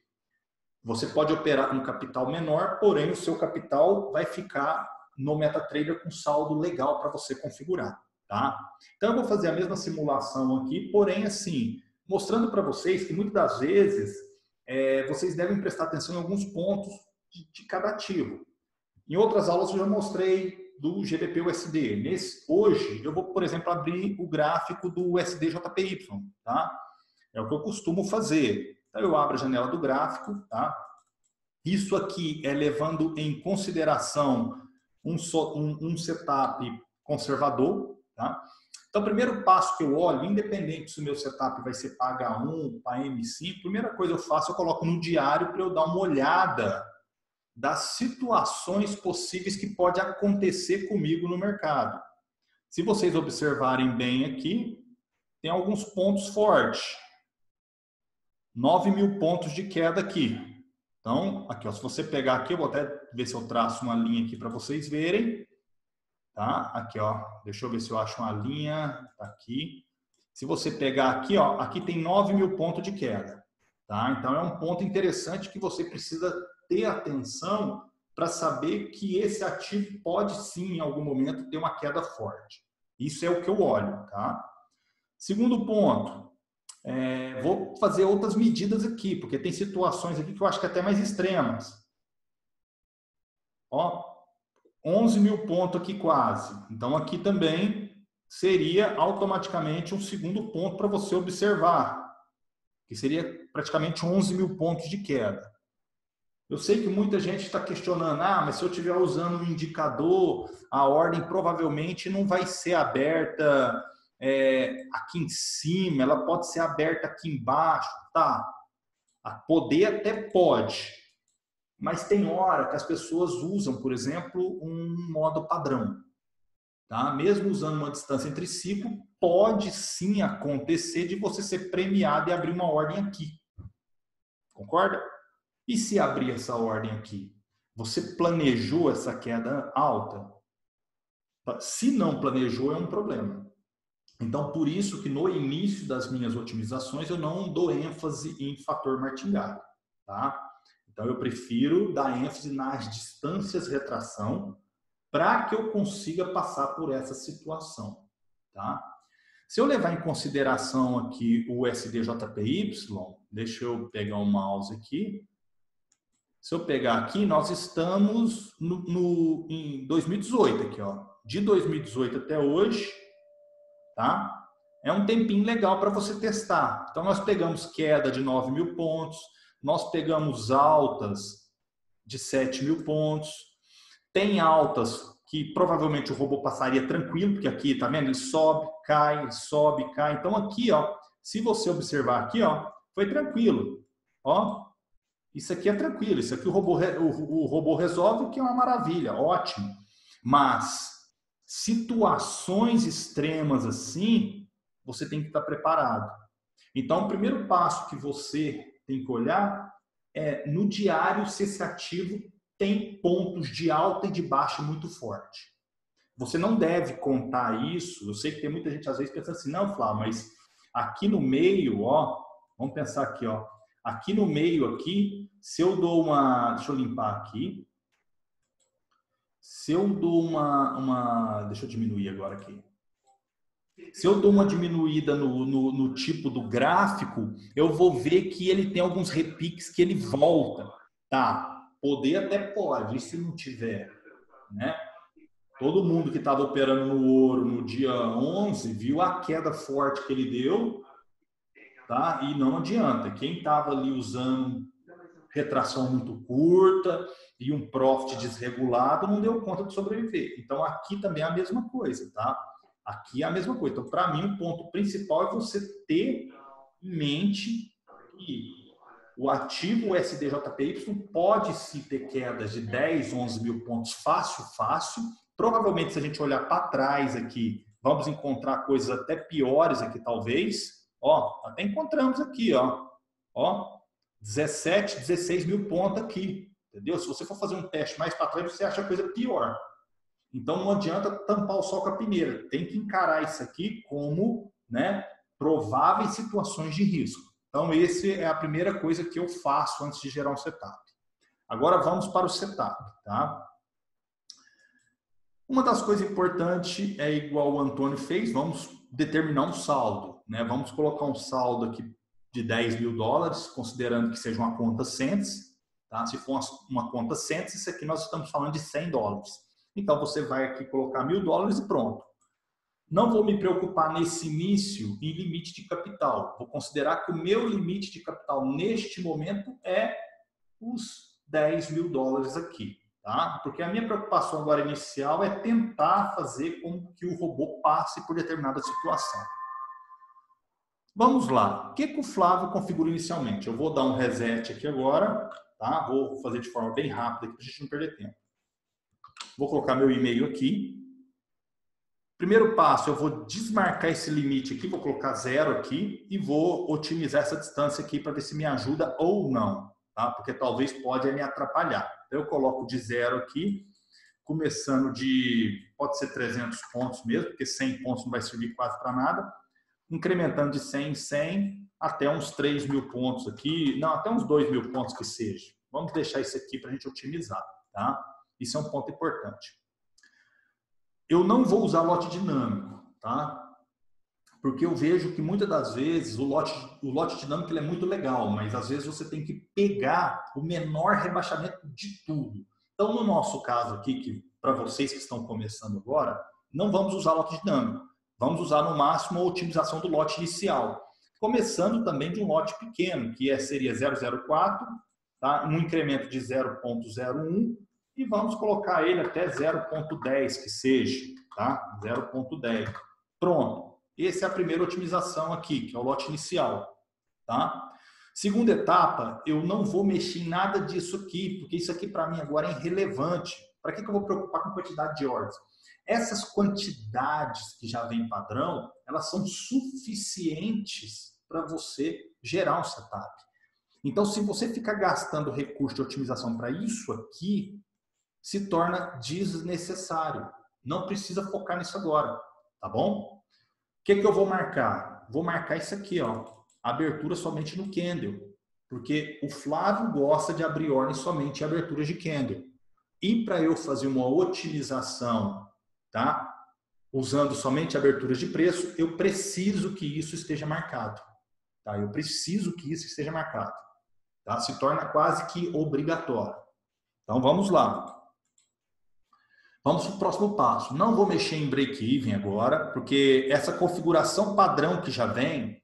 você pode operar com capital menor, porém o seu capital vai ficar no MetaTrader com saldo legal para você configurar, tá? Então eu vou fazer a mesma simulação aqui, porém assim, mostrando para vocês que muitas das vezes vocês devem prestar atenção em alguns pontos de cada ativo. Em outras aulas eu já mostrei do GBP-USD. Hoje eu vou, por exemplo, abrir o gráfico do USD-JPY, tá? É o que eu costumo fazer. Então eu abro a janela do gráfico, tá? Isso aqui é levando em consideração um setup conservador, tá? Então, o primeiro passo que eu olho, independente se o meu setup vai ser para H1, para M5, a primeira coisa que eu faço, eu coloco no diário para eu dar uma olhada das situações possíveis que pode acontecer comigo no mercado. Se vocês observarem bem aqui, tem alguns pontos fortes. 9.000 pontos de queda aqui. Então, aqui, ó, se você pegar aqui, eu vou até ver se eu traço uma linha aqui para vocês verem. Tá? Aqui, ó, deixa eu ver se eu acho uma linha. Tá aqui. Se você pegar aqui, ó, aqui tem 9.000 pontos de queda. Tá? Então, é um ponto interessante que você precisa ter atenção para saber que esse ativo pode sim, em algum momento, ter uma queda forte. Isso é o que eu olho. Tá? Segundo ponto, vou fazer outras medidas aqui, porque tem situações aqui que eu acho que é até mais extremas. Ó, 11.000 pontos aqui quase. Então, aqui também seria automaticamente um segundo ponto para você observar, que seria praticamente 11.000 pontos de queda. Eu sei que muita gente está questionando, mas se eu estiver usando um indicador, a ordem provavelmente não vai ser aberta aqui em cima, ela pode ser aberta aqui embaixo, tá? Poder até pode, mas tem hora que as pessoas usam, por exemplo, um modo padrão, tá? Mesmo usando uma distância entre ciclo, pode sim acontecer de você ser premiado e abrir uma ordem aqui. Concorda? E se abrir essa ordem aqui? Você planejou essa queda alta? Se não planejou, é um problema. Então, por isso que no início das minhas otimizações eu não dou ênfase em fator martingale, tá? Então, eu prefiro dar ênfase nas distâncias retração para que eu consiga passar por essa situação, tá? Se eu levar em consideração aqui o SDJPY, deixa eu pegar o mouse aqui. Se eu pegar aqui, nós estamos em 2018 aqui, ó. De 2018 até hoje, tá? É um tempinho legal para você testar. Então, nós pegamos queda de 9.000 pontos, nós pegamos altas de 7.000 pontos, tem altas que provavelmente o robô passaria tranquilo, porque aqui, tá vendo? Ele sobe, cai. Então, aqui, ó, se você observar aqui, ó, foi tranquilo, ó. Isso aqui é tranquilo, isso aqui o robô resolve, que é uma maravilha, ótimo. Mas situações extremas assim, você tem que estar preparado. Então, o primeiro passo que você tem que olhar é no diário se esse ativo tem pontos de alta e de baixa muito forte. Você não deve contar isso. Eu sei que tem muita gente às vezes pensando assim, não, Flávio, mas aqui no meio, ó, vamos pensar aqui, ó. Aqui no meio, aqui, se eu dou uma... Deixa eu limpar aqui. Se eu dou deixa eu diminuir agora aqui. Se eu dou uma diminuída no tipo do gráfico, eu vou ver que ele tem alguns repiques que ele volta. Tá, poder até pode, e se não tiver, né? Todo mundo que estava operando no ouro no dia 11 viu a queda forte que ele deu. Tá? E não adianta. Quem estava ali usando retração muito curta e um profit desregulado não deu conta de sobreviver. Então, aqui também é a mesma coisa, tá? Aqui é a mesma coisa. Então, para mim, o ponto principal é você ter em mente que o ativo SDJPY pode sim ter quedas de 10, 11.000 pontos fácil. Provavelmente, se a gente olhar para trás aqui, vamos encontrar coisas até piores aqui, talvez. Ó, até encontramos aqui, ó. Ó, 17, 16.000 pontos aqui. Entendeu? Se você for fazer um teste mais para trás, você acha a coisa pior. Então, não adianta tampar o sol com a peneira. Tem que encarar isso aqui como, né, prováveis situações de risco. Então, essa é a primeira coisa que eu faço antes de gerar um setup. Agora, vamos para o setup, tá? Uma das coisas importantes é igual o Antônio fez, vamos determinar um saldo, né? Vamos colocar um saldo aqui de $10.000, considerando que seja uma conta Cents, tá? Se for uma conta Cents, isso aqui nós estamos falando de $100. Então, você vai aqui colocar $1.000 e pronto. Não vou me preocupar nesse início em limite de capital. Vou considerar que o meu limite de capital neste momento é os $10.000 aqui. tá? Porque a minha preocupação agora inicial é tentar fazer com que o robô passe por determinada situação. Vamos lá. O que o Flávio configura inicialmente? Eu vou dar um reset aqui agora, tá? Vou fazer de forma bem rápida aqui para a gente não perder tempo. Vou colocar meu e-mail aqui. Primeiro passo, eu vou desmarcar esse limite aqui, vou colocar 0 aqui e vou otimizar essa distância aqui para ver se me ajuda ou não, tá? Porque talvez pode me atrapalhar. Então eu coloco de 0 aqui, começando de, pode ser 300 pontos mesmo, porque 100 pontos não vai servir quase para nada, incrementando de 100 em 100 até uns 3.000 pontos aqui, não, até uns 2.000 pontos que seja. Vamos deixar isso aqui para a gente otimizar, tá? Isso é um ponto importante. Eu não vou usar lote dinâmico, tá? Porque eu vejo que muitas das vezes o lote dinâmico ele é muito legal, mas às vezes você tem que pegar o menor rebaixamento de tudo. Então, no nosso caso aqui, que para vocês que estão começando agora, não vamos usar lote dinâmico. Vamos usar no máximo a otimização do lote inicial. Começando também de um lote pequeno, que seria 0,04, tá? Um incremento de 0,01. E vamos colocar ele até 0,10 que seja, tá? 0,10. Pronto. Essa é a primeira otimização aqui, que é o lote inicial, tá? Segunda etapa, eu não vou mexer em nada disso aqui, porque isso aqui para mim agora é irrelevante. Para que eu vou preocupar com quantidade de ordens? Essas quantidades que já vem padrão, elas são suficientes para você gerar um setup. Então, se você ficar gastando recurso de otimização para isso aqui, se torna desnecessário. Não precisa focar nisso agora, tá bom? O que eu vou marcar? Vou marcar isso aqui, ó, abertura somente no candle, porque o Flávio gosta de abrir ordem somente em aberturas de candle. E para eu fazer uma otimização, tá? Usando somente aberturas de preço, eu preciso que isso esteja marcado, tá? Eu preciso que isso esteja marcado, tá? Se torna quase que obrigatório. Então vamos lá. Vamos para o próximo passo. Não vou mexer em break-even agora, porque essa configuração padrão que já vem,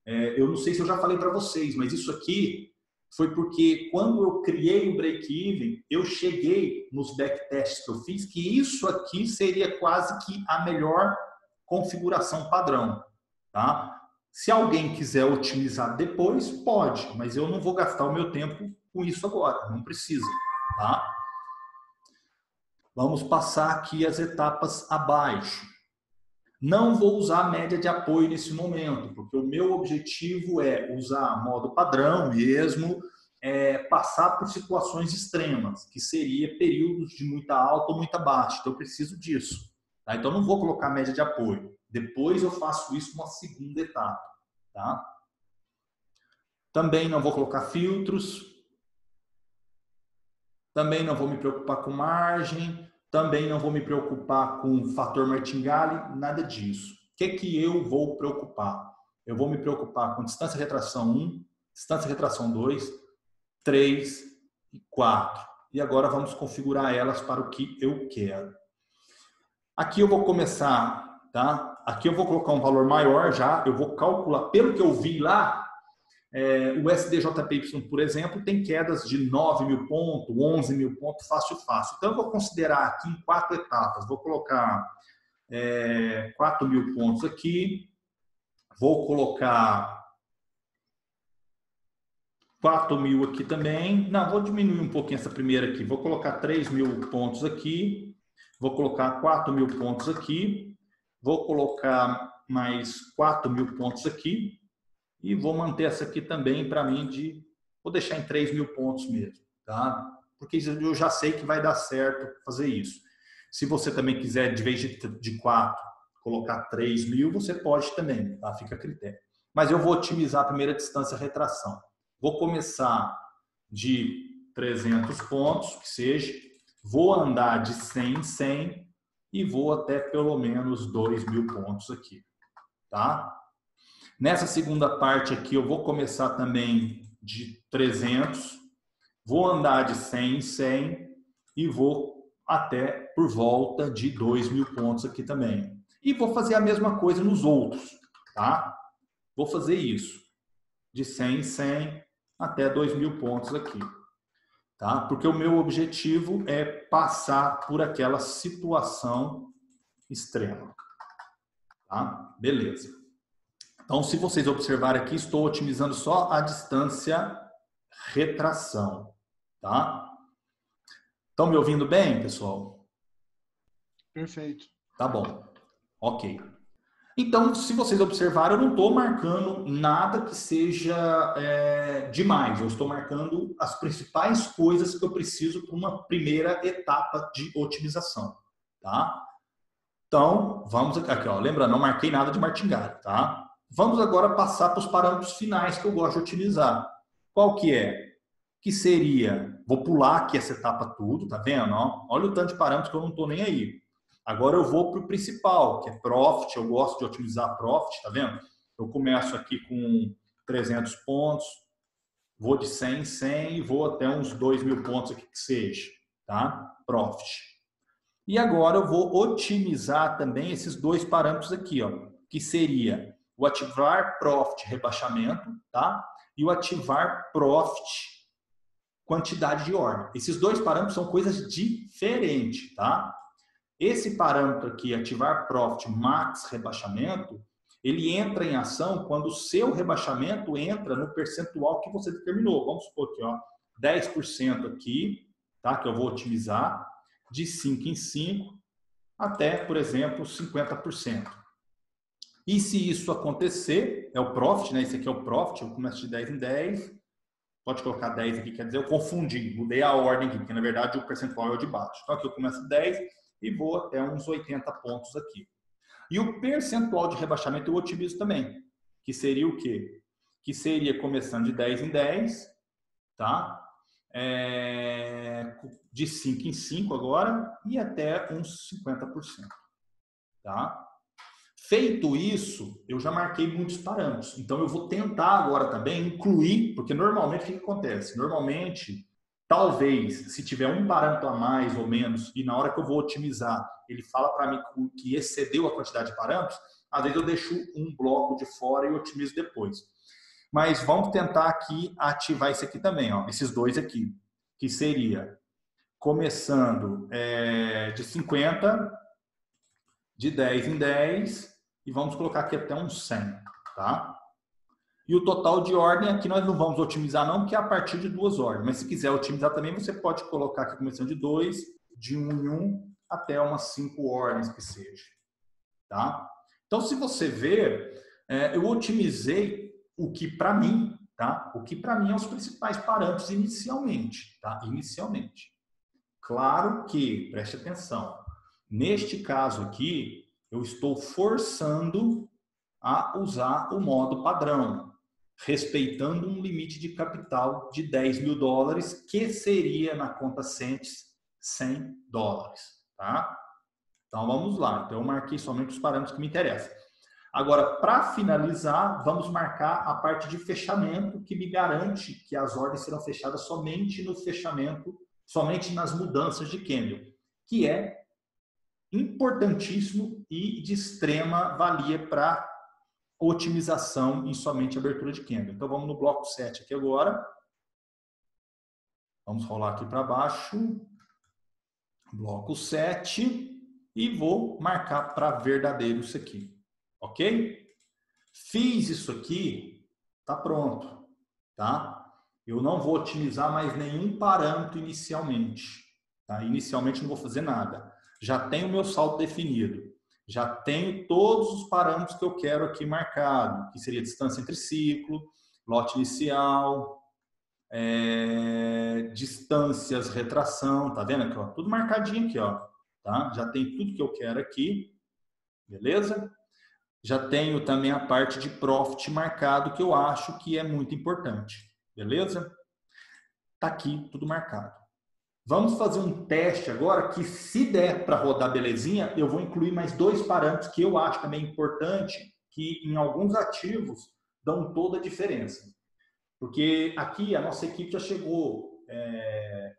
eu não sei se eu já falei para vocês, mas isso aqui foi porque quando eu criei o break-even, eu cheguei nos backtests que eu fiz, que isso aqui seria quase que a melhor configuração padrão, tá? Se alguém quiser otimizar depois, pode, mas eu não vou gastar o meu tempo com isso agora, não precisa, tá? Vamos passar aqui as etapas abaixo. Não vou usar a média de apoio nesse momento, porque o meu objetivo é usar modo padrão mesmo, passar por situações extremas, que seria períodos de muita alta ou muita baixa. Então, eu preciso disso. Tá? Então, não vou colocar média de apoio. Depois eu faço isso numa segunda etapa. Tá? Também não vou colocar filtros. Também não vou me preocupar com margem. Também não vou me preocupar com fator martingale. Nada disso. O que eu vou preocupar? Eu vou me preocupar com distância retração 1, distância retração 2, 3 e 4. E agora vamos configurar elas para o que eu quero. Aqui eu vou começar, tá? Aqui eu vou colocar um valor maior já. Eu vou calcular, pelo que eu vi lá, o SDJPY, por exemplo, tem quedas de 9.000 pontos, 11.000 pontos, fácil. Então, eu vou considerar aqui em 4 etapas. Vou colocar 4.000 pontos aqui. Vou colocar 4.000 aqui também. Não, vou diminuir um pouquinho essa primeira aqui. Vou colocar 3.000 pontos aqui. Vou colocar 4.000 pontos aqui. Vou colocar mais 4.000 pontos aqui. E vou manter essa aqui também para mim vou deixar em 3.000 pontos mesmo, tá? Porque eu já sei que vai dar certo fazer isso. Se você também quiser, de vez de 4, colocar 3.000, você pode também, tá? Fica a critério. Mas eu vou otimizar a primeira distância retração. Vou começar de 300 pontos, que seja. Vou andar de 100 em 100 e vou até pelo menos 2.000 pontos aqui, tá? Nessa segunda parte aqui, eu vou começar também de 300, vou andar de 100 em 100 e vou até por volta de 2.000 pontos aqui também. E vou fazer a mesma coisa nos outros, tá? Vou fazer isso, de 100 em 100 até 2.000 pontos aqui. tá? Porque o meu objetivo é passar por aquela situação extrema, tá? Beleza. Então, se vocês observarem aqui, estou otimizando só a distância retração, tá? Estão me ouvindo bem, pessoal? Perfeito. Tá bom. Ok. Então, se vocês observarem, eu não estou marcando nada que seja demais. Eu estou marcando as principais coisas que eu preciso para uma primeira etapa de otimização, tá? Então, vamos aqui, ó. Lembrando, não marquei nada de martingale, tá? Vamos agora passar para os parâmetros finais que eu gosto de otimizar. Qual que é? Que seria, vou pular aqui essa etapa tudo, tá vendo? Ó? Olha o tanto de parâmetros que eu não estou nem aí. Agora eu vou para o principal, que é Profit. Eu gosto de otimizar Profit, tá vendo? Eu começo aqui com 300 pontos, vou de 100 em 100 e vou até uns 2.000 pontos aqui que seja, tá? Profit. E agora eu vou otimizar também esses dois parâmetros aqui, ó, que seria o ativar Profit rebaixamento, tá? E o ativar Profit quantidade de ordem. Esses dois parâmetros são coisas diferentes, tá? Esse parâmetro aqui, ativar Profit Max rebaixamento, ele entra em ação quando o seu rebaixamento entra no percentual que você determinou. Vamos supor aqui, ó, 10% aqui, tá? Que eu vou otimizar, de 5 em 5 até, por exemplo, 50%. E se isso acontecer, é o Profit, né? Esse aqui é o Profit, eu começo de 10 em 10. Pode colocar 10 aqui, quer dizer, eu confundi, mudei a ordem aqui, porque na verdade o percentual é o de baixo. Então aqui eu começo 10 e vou até uns 80 pontos aqui. E o percentual de rebaixamento eu otimizo também, que seria o quê? Que seria começando de 10 em 10, tá? De 5 em 5 agora e até uns 50%, tá? Feito isso, eu já marquei muitos parâmetros. Então, eu vou tentar agora também incluir, porque normalmente o que acontece? Normalmente, talvez, se tiver um parâmetro a mais ou menos, e na hora que eu vou otimizar, ele fala para mim que excedeu a quantidade de parâmetros, às vezes eu deixo um bloco de fora e otimizo depois. Mas vamos tentar aqui ativar esse aqui também, ó, esses dois aqui, que seria começando de 50, de 10 em 10, e vamos colocar aqui até uns 100, tá? E o total de ordem aqui nós não vamos otimizar não, porque é a partir de 2 ordens. Mas se quiser otimizar também, você pode colocar aqui começando de 2, de 1 em 1, até umas 5 ordens que seja, tá? Então, se você ver, eu otimizei o que para mim, tá? O que para mim é os principais parâmetros inicialmente, tá? Inicialmente. Claro que, preste atenção, neste caso aqui, eu estou forçando a usar o modo padrão, respeitando um limite de capital de $10.000, que seria na conta Centes $100, tá? Então vamos lá. Então eu marquei somente os parâmetros que me interessam. Agora, para finalizar, vamos marcar a parte de fechamento, que me garante que as ordens serão fechadas somente no fechamento, somente nas mudanças de candle, que é importantíssimo e de extrema valia para otimização em somente abertura de candle. Então vamos no bloco 7 aqui agora. Vamos rolar aqui para baixo. Bloco 7. E vou marcar para verdadeiro isso aqui. Ok? Fiz isso aqui, tá pronto. Tá? Eu não vou otimizar mais nenhum parâmetro inicialmente. Tá? Inicialmente não vou fazer nada. Já tenho o meu saldo definido. Já tenho todos os parâmetros que eu quero aqui marcado, que seria distância entre ciclo, lote inicial, distâncias, retração, tá vendo aqui, ó? Tudo marcadinho aqui, ó, tá? Já tem tudo que eu quero aqui, beleza? Já tenho também a parte de Profit marcado, que eu acho que é muito importante, beleza? Tá aqui tudo marcado. Vamos fazer um teste agora que, se der para rodar belezinha, eu vou incluir mais 2 parâmetros que eu acho também importante, que em alguns ativos dão toda a diferença. Porque aqui a nossa equipe já chegou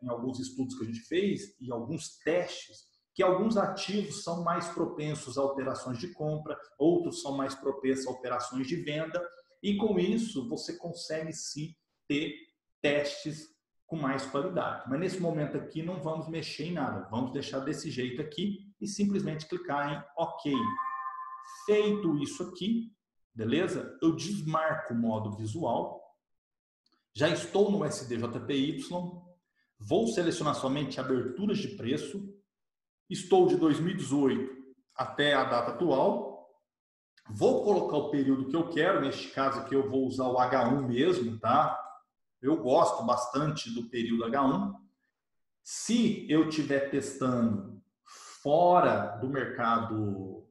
em alguns estudos que a gente fez e alguns testes, que alguns ativos são mais propensos a operações de compra, outros são mais propensos a operações de venda, e com isso você consegue sim ter testes com mais qualidade. Mas nesse momento aqui não vamos mexer em nada. Vamos deixar desse jeito aqui e simplesmente clicar em OK. Feito isso aqui, beleza? Eu desmarco o modo visual. Já estou no SDJPY. Vou selecionar somente aberturas de preço. Estou de 2018 até a data atual. Vou colocar o período que eu quero. Neste caso aqui eu vou usar o H1 mesmo, tá? Eu gosto bastante do período H1. Se eu estiver testando fora do mercado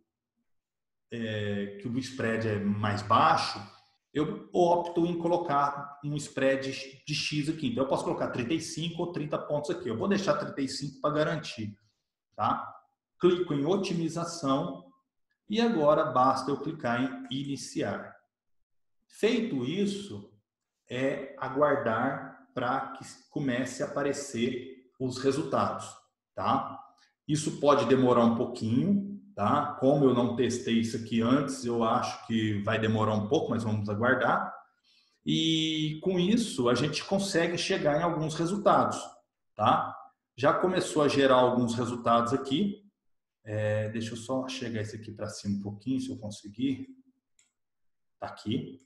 que o spread é mais baixo, eu opto em colocar um spread de X aqui. Então eu posso colocar 35 ou 30 pontos aqui. Eu vou deixar 35 para garantir, tá? Clico em otimização e agora basta eu clicar em iniciar. Feito isso, é aguardar para que comece a aparecer os resultados, tá? Isso pode demorar um pouquinho, tá? Como eu não testei isso aqui antes, eu acho que vai demorar um pouco, mas vamos aguardar. E com isso, a gente consegue chegar em alguns resultados, tá? Já começou a gerar alguns resultados aqui. Deixa eu só chegar esse aqui para cima um pouquinho, se eu conseguir. Tá aqui.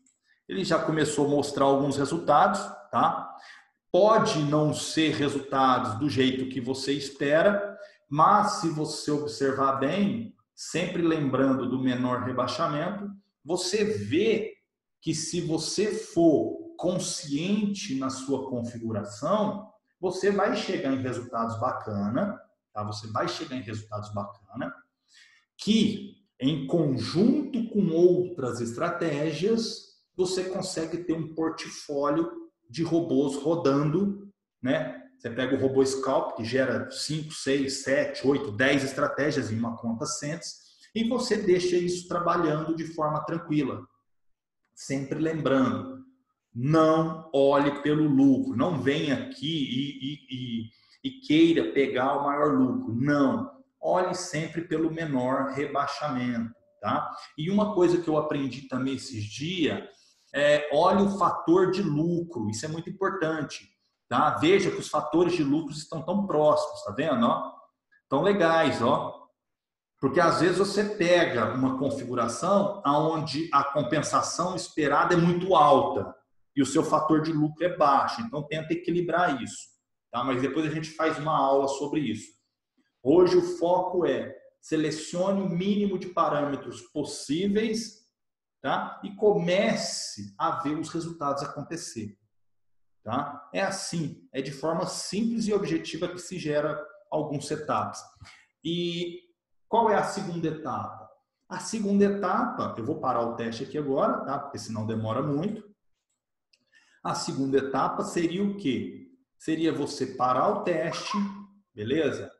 Ele já começou a mostrar alguns resultados, tá? Pode não ser resultados do jeito que você espera, mas se você observar bem, sempre lembrando do menor rebaixamento, você vê que se você for consciente na sua configuração, você vai chegar em resultados bacana, tá? Você vai chegar em resultados bacana, que em conjunto com outras estratégias, você consegue ter um portfólio de robôs rodando, né? Você pega o robô Scalp, que gera 5, 6, 7, 8, 10 estratégias em uma conta Sentis, e você deixa isso trabalhando de forma tranquila. Sempre lembrando, não olhe pelo lucro, não venha aqui e queira pegar o maior lucro. Não, olhe sempre pelo menor rebaixamento, tá? E uma coisa que eu aprendi também esses dias olhe o fator de lucro, isso é muito importante, tá? Veja que os fatores de lucro estão tão próximos, tá vendo? Ó? Tão legais, ó. Porque às vezes você pega uma configuração onde a compensação esperada é muito alta e o seu fator de lucro é baixo, então tenta equilibrar isso, tá? Mas depois a gente faz uma aula sobre isso. Hoje o foco é selecione o mínimo de parâmetros possíveis, tá? E comece a ver os resultados acontecer, tá? É assim, é de forma simples e objetiva que se gera alguns setups. E qual é a segunda etapa? A segunda etapa, eu vou parar o teste aqui agora, tá? Porque senão demora muito. A segunda etapa seria o quê? Seria você parar o teste, beleza?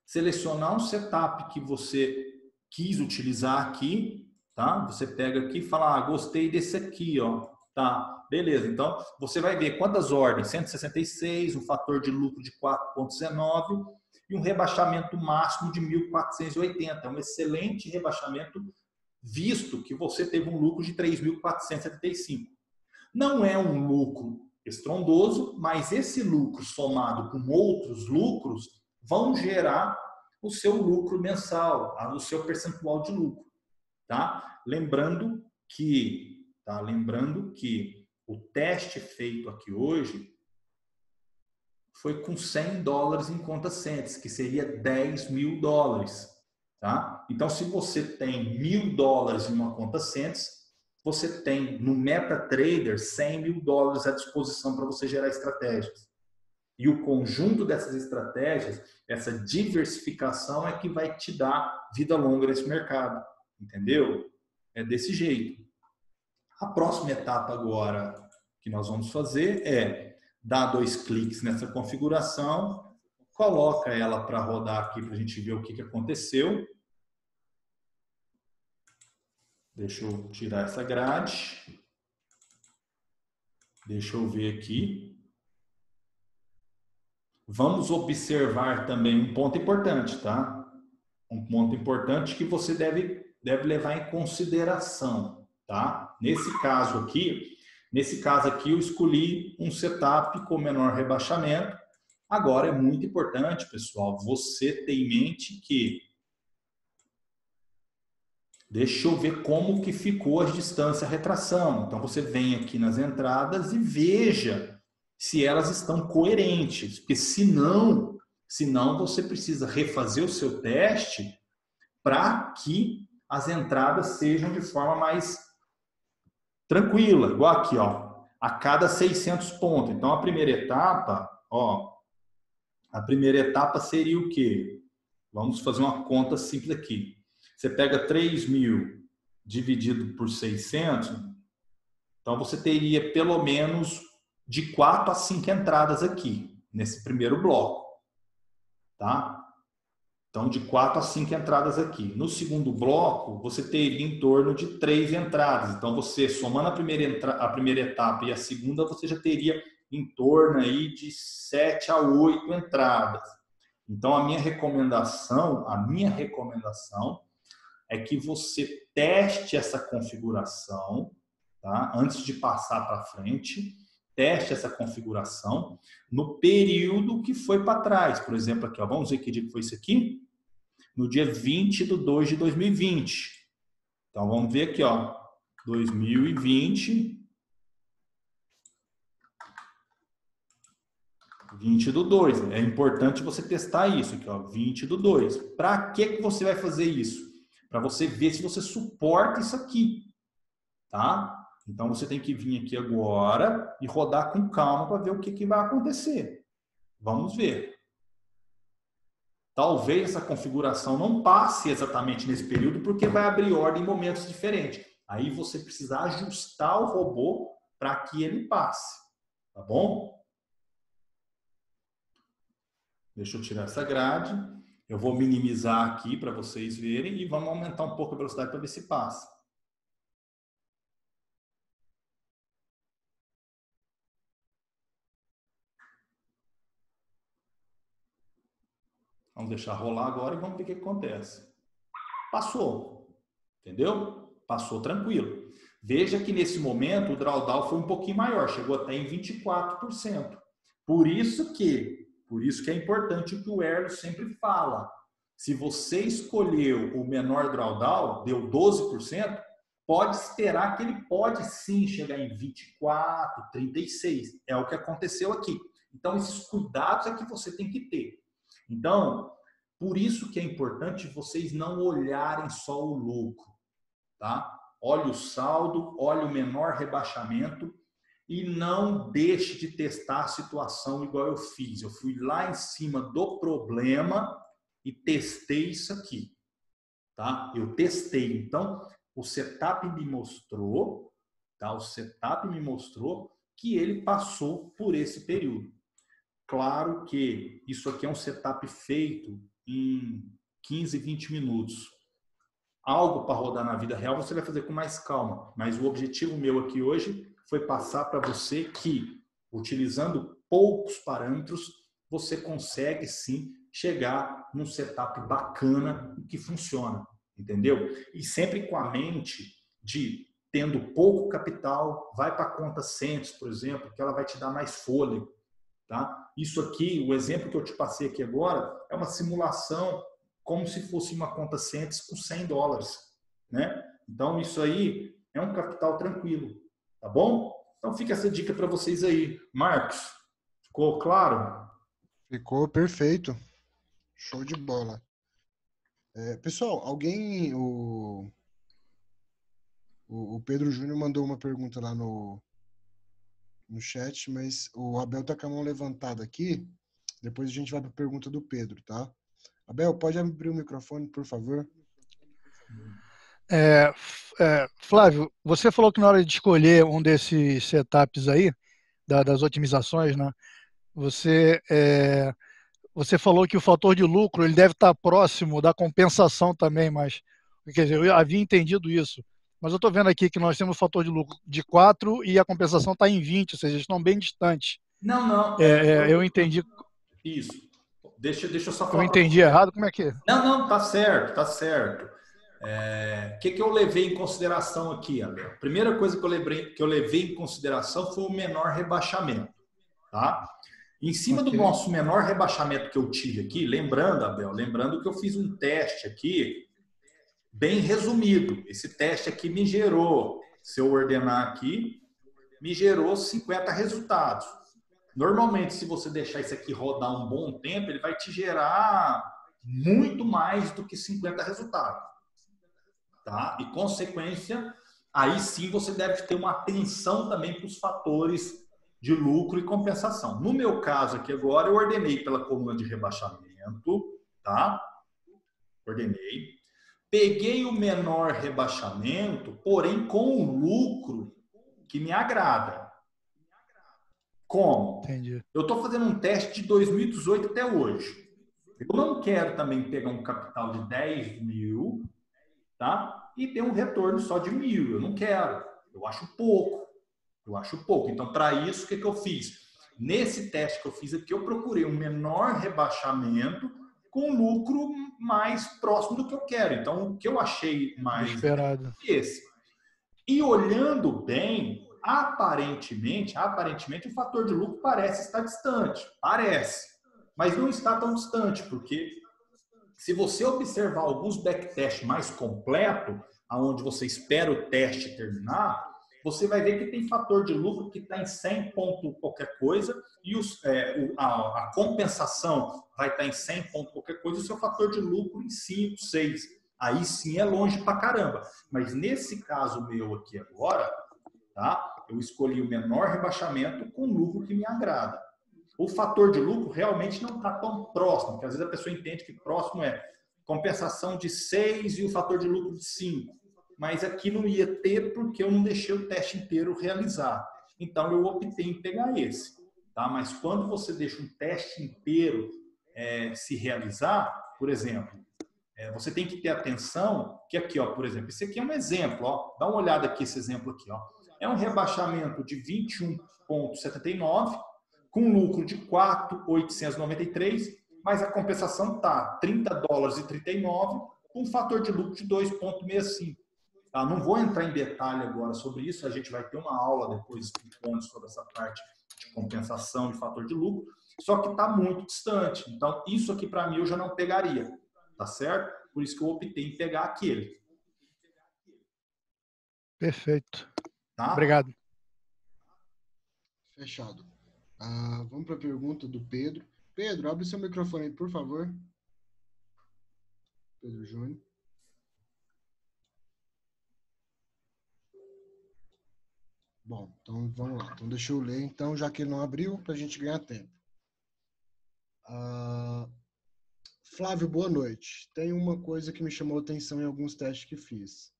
Selecionar um setup que você quis utilizar aqui, tá? Você pega aqui e fala, gostei desse aqui, ó. Tá, beleza. Então, você vai ver quantas ordens, 166, um fator de lucro de 4,19 e um rebaixamento máximo de 1.480. É um excelente rebaixamento, visto que você teve um lucro de 3.475. Não é um lucro estrondoso, mas esse lucro somado com outros lucros vão gerar o seu lucro mensal, o seu percentual de lucro. Tá? Lembrando que o teste feito aqui hoje foi com $100 em conta Sentis, que seria $10.000. Tá? Então, se você tem $1.000 em uma conta Sentis, você tem no MetaTrader $100.000 à disposição para você gerar estratégias. E o conjunto dessas estratégias, essa diversificação é que vai te dar vida longa nesse mercado. Entendeu? É desse jeito. A próxima etapa agora que nós vamos fazer é dar 2 cliques nessa configuração, coloca ela para rodar aqui para a gente ver o que aconteceu. Deixa eu tirar essa grade. Deixa eu ver aqui. Vamos observar também um ponto importante, tá? Um ponto importante que você deve levar em consideração, tá? Nesse caso aqui, Nesse caso aqui, eu escolhi um setup com menor rebaixamento. Agora, é muito importante, pessoal, você ter em mente que... Deixa eu ver como que ficou a distância retração. Então, você vem aqui nas entradas e veja se elas estão coerentes. Porque senão você precisa refazer o seu teste para que as entradas sejam de forma mais tranquila. Igual aqui, ó, a cada 600 pontos. Então, a primeira etapa seria o quê? Vamos fazer uma conta simples aqui. Você pega 3.000 dividido por 600, então você teria pelo menos de 4 a 5 entradas aqui, nesse primeiro bloco. Tá? Então, de 4 a 5 entradas aqui. No segundo bloco, você teria em torno de 3 entradas. Então, você, somando a primeira etapa e a segunda, você já teria em torno aí de 7 a 8 entradas. Então, a minha recomendação é que você teste essa configuração, tá? Antes de passar para frente, teste essa configuração no período que foi para trás. Por exemplo, aqui, ó, vamos ver que dia que foi isso aqui? No dia 20/2 de 2020. Então, vamos ver aqui, ó, 2020, 20/2. É importante você testar isso aqui, ó, 20/2. Para que você vai fazer isso? Para você ver se você suporta isso aqui, tá? Então, você tem que vir aqui agora e rodar com calma para ver o que vai acontecer. Vamos ver. Talvez essa configuração não passe exatamente nesse período, porque vai abrir ordem em momentos diferentes. Aí você precisa ajustar o robô para que ele passe, tá bom? Deixa eu tirar essa grade. Eu vou minimizar aqui para vocês verem e vamos aumentar um pouco a velocidade para ver se passa. Vamos deixar rolar agora e vamos ver o que acontece. Passou. Entendeu? Passou tranquilo. Veja que nesse momento o drawdown foi um pouquinho maior. Chegou até em 24%. Por isso que é importante o que o Erlo sempre fala. Se você escolheu o menor drawdown, deu 12%, pode esperar que ele pode sim chegar em 24%, 36%. É o que aconteceu aqui. Então, esses cuidados é que você tem que ter. Então, por isso que é importante vocês não olharem só o lucro, tá? Olhe o saldo, olhe o menor rebaixamento e não deixe de testar a situação igual eu fiz. Eu fui lá em cima do problema e testei isso aqui, tá? Eu testei. Então, o setup me mostrou, tá? O setup me mostrou que ele passou por esse período. Claro que isso aqui é um setup feito em 15, 20 minutos. Algo para rodar na vida real você vai fazer com mais calma. Mas o objetivo meu aqui hoje foi passar para você que, utilizando poucos parâmetros, você consegue sim chegar num setup bacana e que funciona. Entendeu? E sempre com a mente de tendo pouco capital, vai para a conta Centos, por exemplo, que ela vai te dar mais fôlego. Tá? Isso aqui, o exemplo que eu te passei aqui agora, é uma simulação como se fosse uma conta Centos com $100, né? Então, isso aí é um capital tranquilo, tá bom? Então, fica essa dica para vocês aí. Marcos, ficou claro? Ficou perfeito. Show de bola. Pessoal, o Pedro Júnior mandou uma pergunta lá no chat, mas o Abel tá com a mão levantada aqui. Depois a gente vai para a pergunta do Pedro, tá? Abel, pode abrir o microfone, por favor? Flávio, você falou que na hora de escolher um desses setups aí, das otimizações, né? Você falou que o fator de lucro ele deve estar próximo da compensação também, mas quer dizer, eu havia entendido isso. Mas eu estou vendo aqui que nós temos o fator de lucro de 4 e a compensação está em 20, ou seja, estão bem distantes. Não. Eu entendi. Isso. Deixa eu só falar. Eu entendi errado? Como é que é? Não, tá certo, tá certo. O que eu levei em consideração aqui, Abel? A primeira coisa que eu levei em consideração foi o menor rebaixamento. Tá? Em cima do nosso menor rebaixamento que eu tive aqui, lembrando, Abel, lembrando que eu fiz um teste aqui, bem resumido. Esse teste aqui me gerou, se eu ordenar aqui, me gerou 50 resultados. Normalmente, se você deixar isso aqui rodar um bom tempo, ele vai te gerar muito mais do que 50 resultados. Tá? E, consequência, aí sim você deve ter uma atenção também para os fatores de lucro e compensação. No meu caso aqui agora, eu ordenei pela coluna de rebaixamento, tá? Ordenei. Peguei o menor rebaixamento, porém com o lucro que me agrada. Como? Entendi. Eu estou fazendo um teste de 2018 até hoje. Eu não quero também pegar um capital de 10 mil, tá? E ter um retorno só de 1.000. Eu não quero. Eu acho pouco. Então, para isso, o que eu fiz? Nesse teste que eu fiz aqui, eu procurei um menor rebaixamento com lucro mais próximo do que eu quero. Então, o que eu achei mais esperado é esse. E olhando bem, aparentemente, o fator de lucro parece estar distante. Parece. Mas não está tão distante, porque se você observar alguns backtests mais completos, onde você espera o teste terminar, você vai ver que tem fator de lucro que está em 100 ponto qualquer coisa e a compensação vai estar em 100 ponto qualquer coisa e o seu fator de lucro em 5, 6. Aí sim é longe pra caramba. Mas nesse caso meu aqui agora, tá? Eu escolhi o menor rebaixamento com lucro que me agrada. O fator de lucro realmente não está tão próximo, porque às vezes a pessoa entende que próximo é compensação de 6 e o fator de lucro de 5. Mas aqui não ia ter porque eu não deixei o teste inteiro realizar. Então, eu optei em pegar esse. Tá? Mas quando você deixa um teste inteiro se realizar, por exemplo, você tem que ter atenção que aqui, ó, por exemplo, esse aqui é um exemplo. Ó, dá uma olhada aqui, esse exemplo aqui. Ó. É um rebaixamento de 21,79 com lucro de 4.893, mas a compensação está $30,39 com um fator de lucro de 2,65. Tá? Não vou entrar em detalhe agora sobre isso, a gente vai ter uma aula depois explicando sobre essa parte de compensação de fator de lucro, só que está muito distante. Então, isso aqui para mim eu já não pegaria, tá certo? Por isso que eu optei em pegar aquele. Perfeito. Tá? Obrigado. Fechado. Vamos para a pergunta do Pedro. Pedro, abre seu microfone aí, por favor. Pedro Júnior. Bom, então vamos lá. Então deixa eu ler, então, já que ele não abriu, para a gente ganhar tempo. Flávio, boa noite. Tem uma coisa que me chamou a atenção em alguns testes que fiz.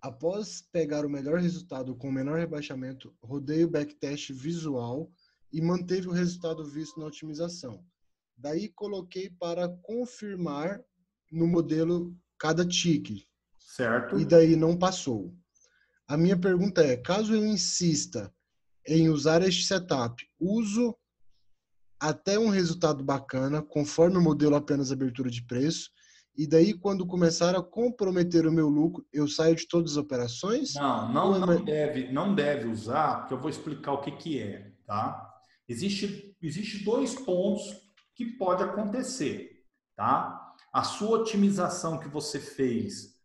Após pegar o melhor resultado com o menor rebaixamento, rodei o backtest visual e manteve o resultado visto na otimização. Daí coloquei para confirmar no modelo cada tique. Certo. E daí não passou. A minha pergunta é, caso eu insista em usar este setup, uso até um resultado bacana, conforme o modelo apenas abertura de preço, e daí quando começar a comprometer o meu lucro, eu saio de todas as operações? Não deve usar, porque eu vou explicar o que é, tá? Existe dois pontos que pode acontecer, tá? A sua otimização que você fez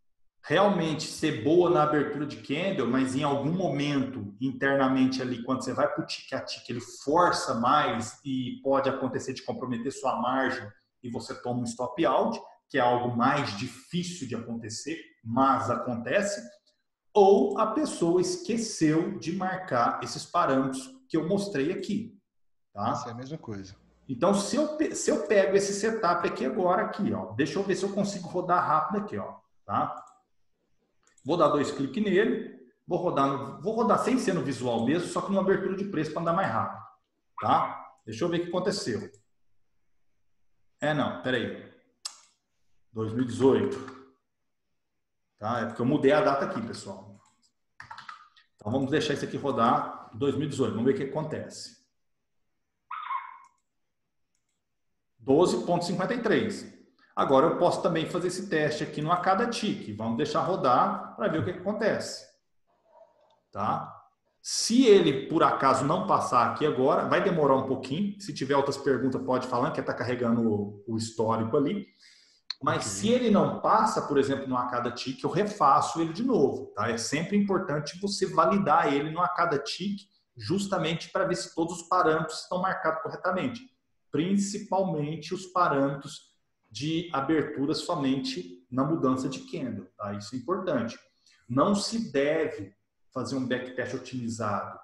realmente ser boa na abertura de candle, mas em algum momento internamente ali, quando você vai para o tick a tick, ele força mais e pode acontecer de comprometer sua margem e você toma um stop out, que é algo mais difícil de acontecer, mas acontece, ou a pessoa esqueceu de marcar esses parâmetros que eu mostrei aqui. Tá? Isso é a mesma coisa. Então, se eu pego esse setup aqui agora, aqui, ó, deixa eu ver se eu consigo rodar rápido aqui, ó, tá? Vou dar 2 cliques nele, vou rodar sem ser no visual mesmo, só que numa abertura de preço para andar mais rápido, tá? Deixa eu ver o que aconteceu. Não, peraí. 2018. Tá? É porque eu mudei a data aqui, pessoal. Então vamos deixar isso aqui rodar 2018. Vamos ver o que acontece. 12,53. Agora eu posso também fazer esse teste aqui no Acadatic. Vamos deixar rodar para ver o que acontece. Tá? Se ele, por acaso, não passar aqui agora, vai demorar um pouquinho. Se tiver outras perguntas, pode falar, que está carregando o histórico ali. Mas se ele não passa, por exemplo, no Acadatic, eu refaço ele de novo. Tá? É sempre importante você validar ele no Acadatic, justamente para ver se todos os parâmetros estão marcados corretamente. Principalmente os parâmetros de abertura somente na mudança de candle. Tá? Isso é importante. Não se deve fazer um backtest otimizado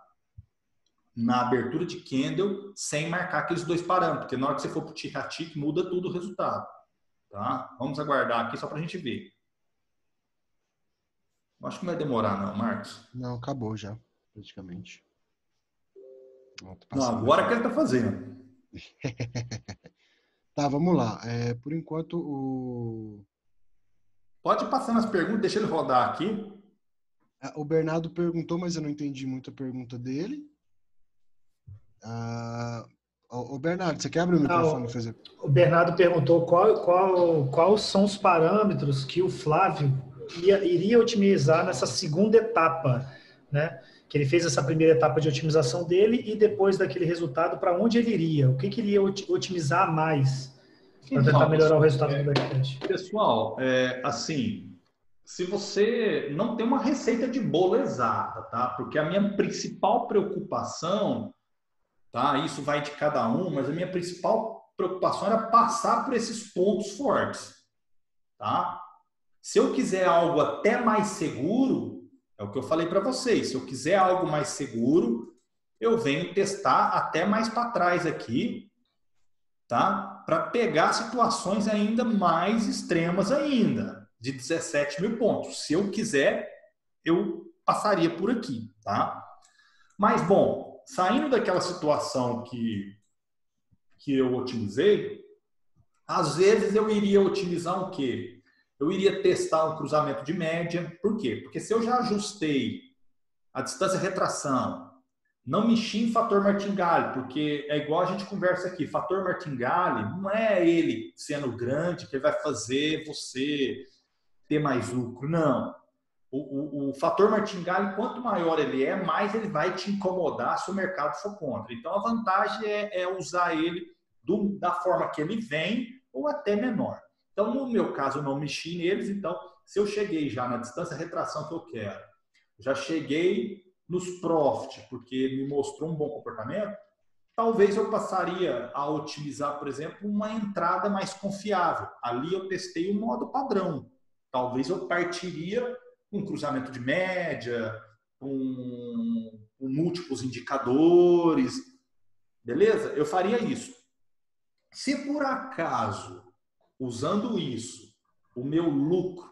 na abertura de candle sem marcar aqueles dois parâmetros, porque na hora que você for para o tick-a-tick, muda tudo o resultado. Tá? Vamos aguardar aqui só para a gente ver. Acho que não vai demorar não, Marcos. Não, acabou já, praticamente. Não, agora que ele está fazendo. Tá, vamos lá. Por enquanto, o Pode ir passando as perguntas, deixa ele rodar aqui. O Bernardo perguntou, mas eu não entendi muito a pergunta dele. O Bernardo, você quer abrir o microfone e fazer? O Bernardo perguntou quais são os parâmetros que o Flávio iria otimizar nessa segunda etapa, né? Que ele fez essa primeira etapa de otimização dele e depois daquele resultado, para onde ele iria? O que ele ia otimizar mais para tentar melhorar o resultado do backtest? Pessoal, assim, se você não tem uma receita de bolo exata, tá? Porque a minha principal preocupação, tá? Isso vai de cada um, mas a minha principal preocupação era passar por esses pontos fortes, tá? Se eu quiser algo até mais seguro, é o que eu falei para vocês, se eu quiser algo mais seguro, eu venho testar até mais para trás aqui, tá? Para pegar situações ainda mais extremas ainda, de 17 mil pontos. Se eu quiser, eu passaria por aqui, tá? Mas, bom, saindo daquela situação que eu otimizei, às vezes eu iria otimizar o quê? Eu iria testar um cruzamento de média. Por quê? Porque se eu já ajustei a distância retração, não mexi em fator martingale, porque é igual a gente conversa aqui, fator martingale não é ele sendo grande que vai fazer você ter mais lucro, não. O fator martingale, quanto maior ele é, mais ele vai te incomodar se o mercado for contra. Então, a vantagem é usar ele da forma que ele vem ou até menor. Então, no meu caso, eu não mexi neles. Então, se eu cheguei já na distância retração que eu quero, já cheguei nos profit, porque me mostrou um bom comportamento, talvez eu passaria a otimizar, por exemplo, uma entrada mais confiável. Ali eu testei o modo padrão. Talvez eu partiria um cruzamento de média, um múltiplos indicadores, beleza? Eu faria isso. Se por acaso, usando isso, o meu lucro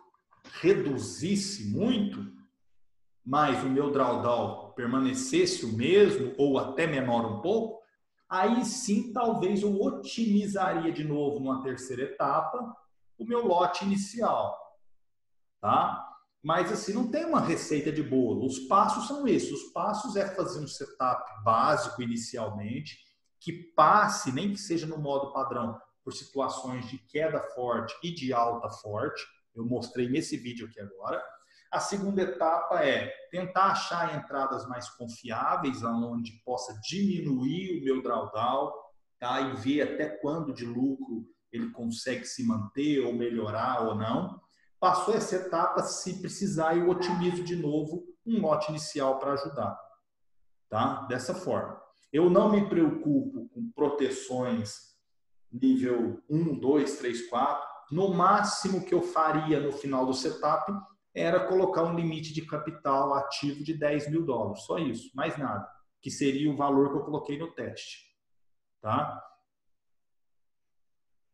reduzisse muito, mas o meu drawdown permanecesse o mesmo ou até menor um pouco, aí sim talvez eu otimizaria de novo numa terceira etapa o meu lote inicial, tá? Mas assim, não tem uma receita de bolo. Os passos são esses. Os passos é fazer um setup básico inicialmente, que passe, nem que seja no modo padrão, por situações de queda forte e de alta forte. Eu mostrei nesse vídeo aqui agora. A segunda etapa é tentar achar entradas mais confiáveis, onde possa diminuir o meu drawdown, tá? E ver até quando de lucro ele consegue se manter ou melhorar ou não. Passou essa etapa, se precisar, eu otimizo de novo um lote inicial para ajudar. Tá? Dessa forma. Eu não me preocupo com proteções nível 1, 2, 3, 4. No máximo que eu faria no final do setup era colocar um limite de capital ativo de $10 mil. Só isso, mais nada. Que seria o valor que eu coloquei no teste. Tá?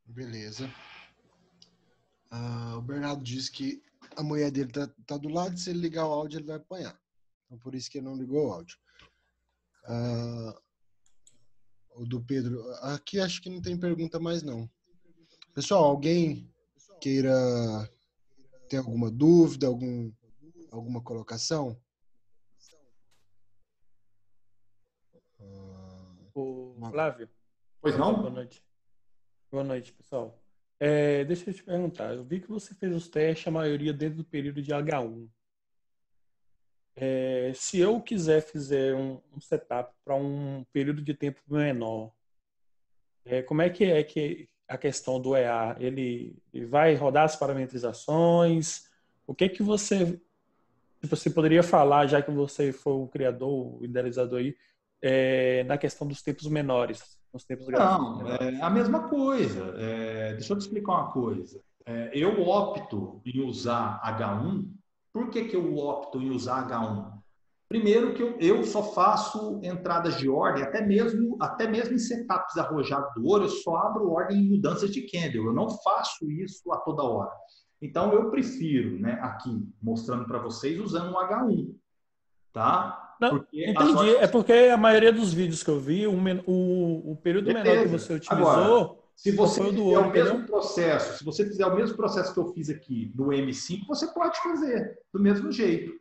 Beleza. O Bernardo disse que a mulher dele tá do lado, se ele ligar o áudio ele vai apanhar. Então por isso que ele não ligou o áudio. O do Pedro, aqui acho que não tem pergunta mais não. Pessoal, alguém queira ter alguma dúvida, alguma colocação? O Flávio. Pois não? Boa noite. Boa noite, pessoal. Deixa eu te perguntar. Eu vi que você fez os testes, a maioria dentro do período de H1. Se eu quiser fazer um setup para um período de tempo menor, como é que a questão do EA? Ele vai rodar as parametrizações? O que você poderia falar, já que você foi o criador, o idealizador aí, na questão dos tempos menores, nos tempos gráficos Não, menores? é a mesma coisa. Deixa eu te explicar uma coisa. Eu opto em usar H1. Por que eu opto em usar H1? Primeiro que eu só faço entradas de ordem, até mesmo em setups arrojador, eu só abro ordem em mudanças de candle. Eu não faço isso a toda hora. Então, eu prefiro, né, aqui, mostrando para vocês, usando um H1, tá? Não, Porque as entendi. ordens... É porque a maioria dos vídeos que eu vi, o período menor que você Beleza. Agora, otimizou se só você foi o do fizer ouro, o mesmo entendeu? processo, se você fizer o mesmo processo que eu fiz aqui no M5, você pode fazer do mesmo jeito,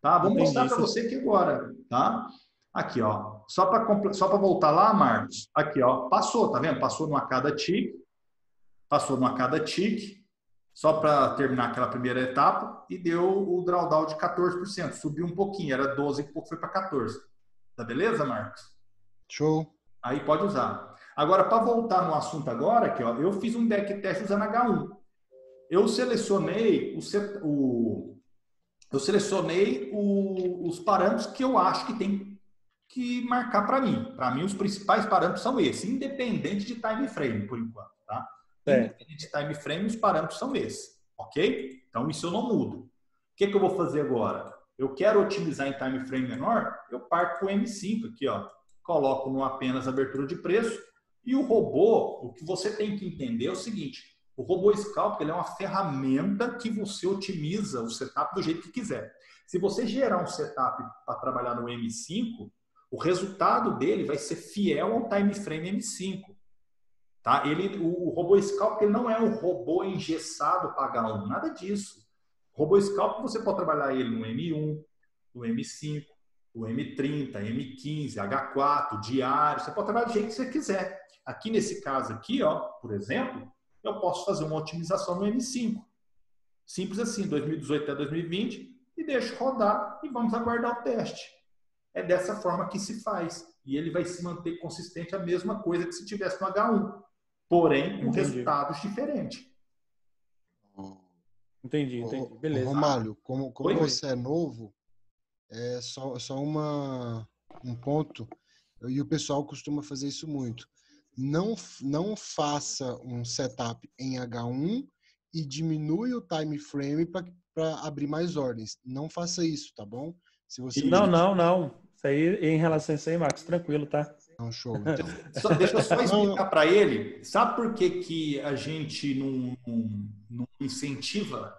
tá? Vou mostrar Entendi. para você aqui agora, tá? Aqui, ó. Só para voltar lá, Marcos. Aqui, ó. Passou, tá vendo? Passou numa cada tique. Passou numa cada tique. Só para terminar aquela primeira etapa e deu o drawdown de 14%. Subiu um pouquinho, era 12 e pouco, foi para 14. Tá beleza, Marcos? Show. Aí pode usar. Agora, para voltar no assunto agora, aqui, ó, eu fiz um backtest usando H1. Eu selecionei os parâmetros que eu acho que tem que marcar para mim. Para mim, os principais parâmetros são esses, independente de time frame, por enquanto, tá? Independente de time frame, os parâmetros são esses, ok? Então, isso eu não mudo. O que eu vou fazer agora? Eu quero otimizar em time frame menor, eu parto para o M5 aqui, ó. Coloco no apenas abertura de preço. E o robô, o que você tem que entender é o seguinte: o robô Scalp, ele é uma ferramenta que você otimiza o setup do jeito que quiser. Se você gerar um setup para trabalhar no M5, o resultado dele vai ser fiel ao time frame M5. Tá? O robô Scalp, ele não é um robô engessado para H1, nada disso. O robô Scalp, você pode trabalhar ele no M1, no M5, no M30, M15, H4, diário, você pode trabalhar do jeito que você quiser. Aqui nesse caso aqui, ó, por exemplo, eu posso fazer uma otimização no M5. Simples assim, 2018 até 2020, e deixo rodar e vamos aguardar o teste. É dessa forma que se faz. E ele vai se manter consistente a mesma coisa que se tivesse no H1, porém com resultados diferentes. Entendi. Beleza. Romário, como você é novo, é só um ponto, e o pessoal costuma fazer isso muito. Não faça um setup em H1 e diminui o time frame para abrir mais ordens. Não faça isso, tá bom? Se você Não. Isso aí, em relação a isso aí, Marcos, tranquilo, tá? Não, show. Então. Deixa eu só explicar para ele. Sabe por que a gente não incentiva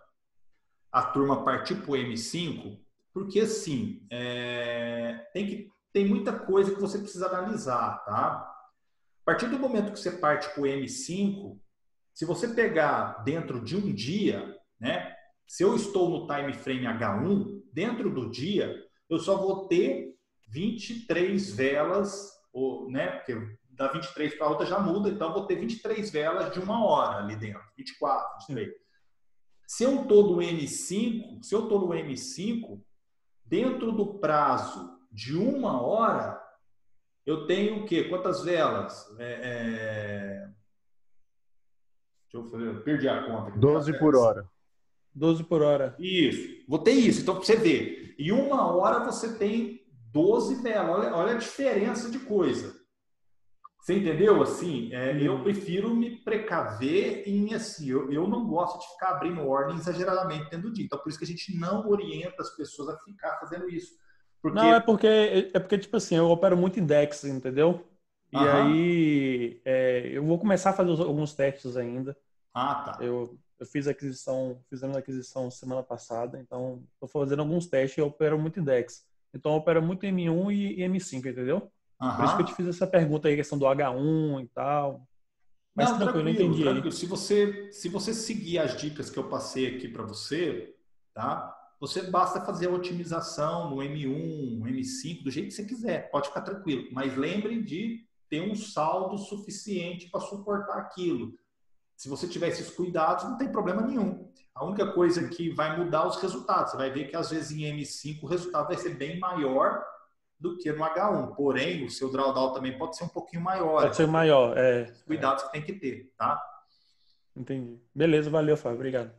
a turma a partir para o M5? Porque, assim, tem muita coisa que você precisa analisar, tá? A partir do momento que você parte para o M5, se você pegar dentro de um dia, né? Se eu estou no time frame H1, dentro do dia, eu só vou ter 23 velas, né? Porque da 23 para a outra já muda, então eu vou ter 23 velas de 1 hora ali dentro, 24, 23. Se eu estou no M5, dentro do prazo de 1 hora, eu tenho o quê? Quantas velas? Deixa eu fazer, perdi a conta. 12 por hora. 12 por hora. Isso. Vou ter isso. Então, para você ver. Em 1 hora você tem 12 velas. Olha a diferença de coisa. Você entendeu? Assim, eu prefiro me precaver em assim. Eu não gosto de ficar abrindo ordem exageradamente dentro do dia. Então, por isso que a gente não orienta as pessoas a ficar fazendo isso. Não, é porque, tipo assim, eu opero muito em DEX, entendeu? E aí, eu vou começar a fazer alguns testes ainda. Tá. Eu fizemos aquisição semana passada, então estou fazendo alguns testes e eu opero muito em DEX. Então, eu opero muito em M1 e M5, entendeu? Por isso que eu te fiz essa pergunta aí, questão do H1 e tal. Mas não, tranquilo, entendi. Tranquilo. Se você seguir as dicas que eu passei aqui para você, tá? Você basta fazer a otimização no M1, no M5, do jeito que você quiser. Pode ficar tranquilo. Mas lembre de ter um saldo suficiente para suportar aquilo. Se você tiver esses cuidados, não tem problema nenhum. A única coisa que vai mudar os resultados. Você vai ver que às vezes em M5 o resultado vai ser bem maior do que no H1. Porém, o seu drawdown também pode ser um pouquinho maior. Pode ser maior, Cuidados que tem que ter, tá? Entendi. Beleza, valeu, Fábio. Obrigado.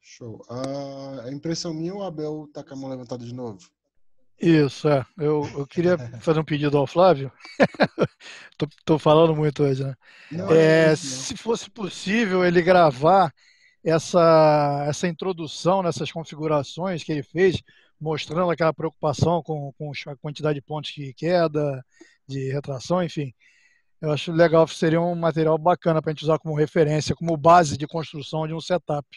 Show. A impressão minha, o Abel tá com a mão levantada de novo? Isso, eu queria fazer um pedido ao Flávio. Tô falando muito hoje, né? Não, Se fosse possível ele gravar essa introdução nessas configurações que ele fez, mostrando aquela preocupação com a quantidade de pontos de queda, de retração, enfim. Eu acho legal, seria um material bacana para a gente usar como referência, como base de construção de um setup.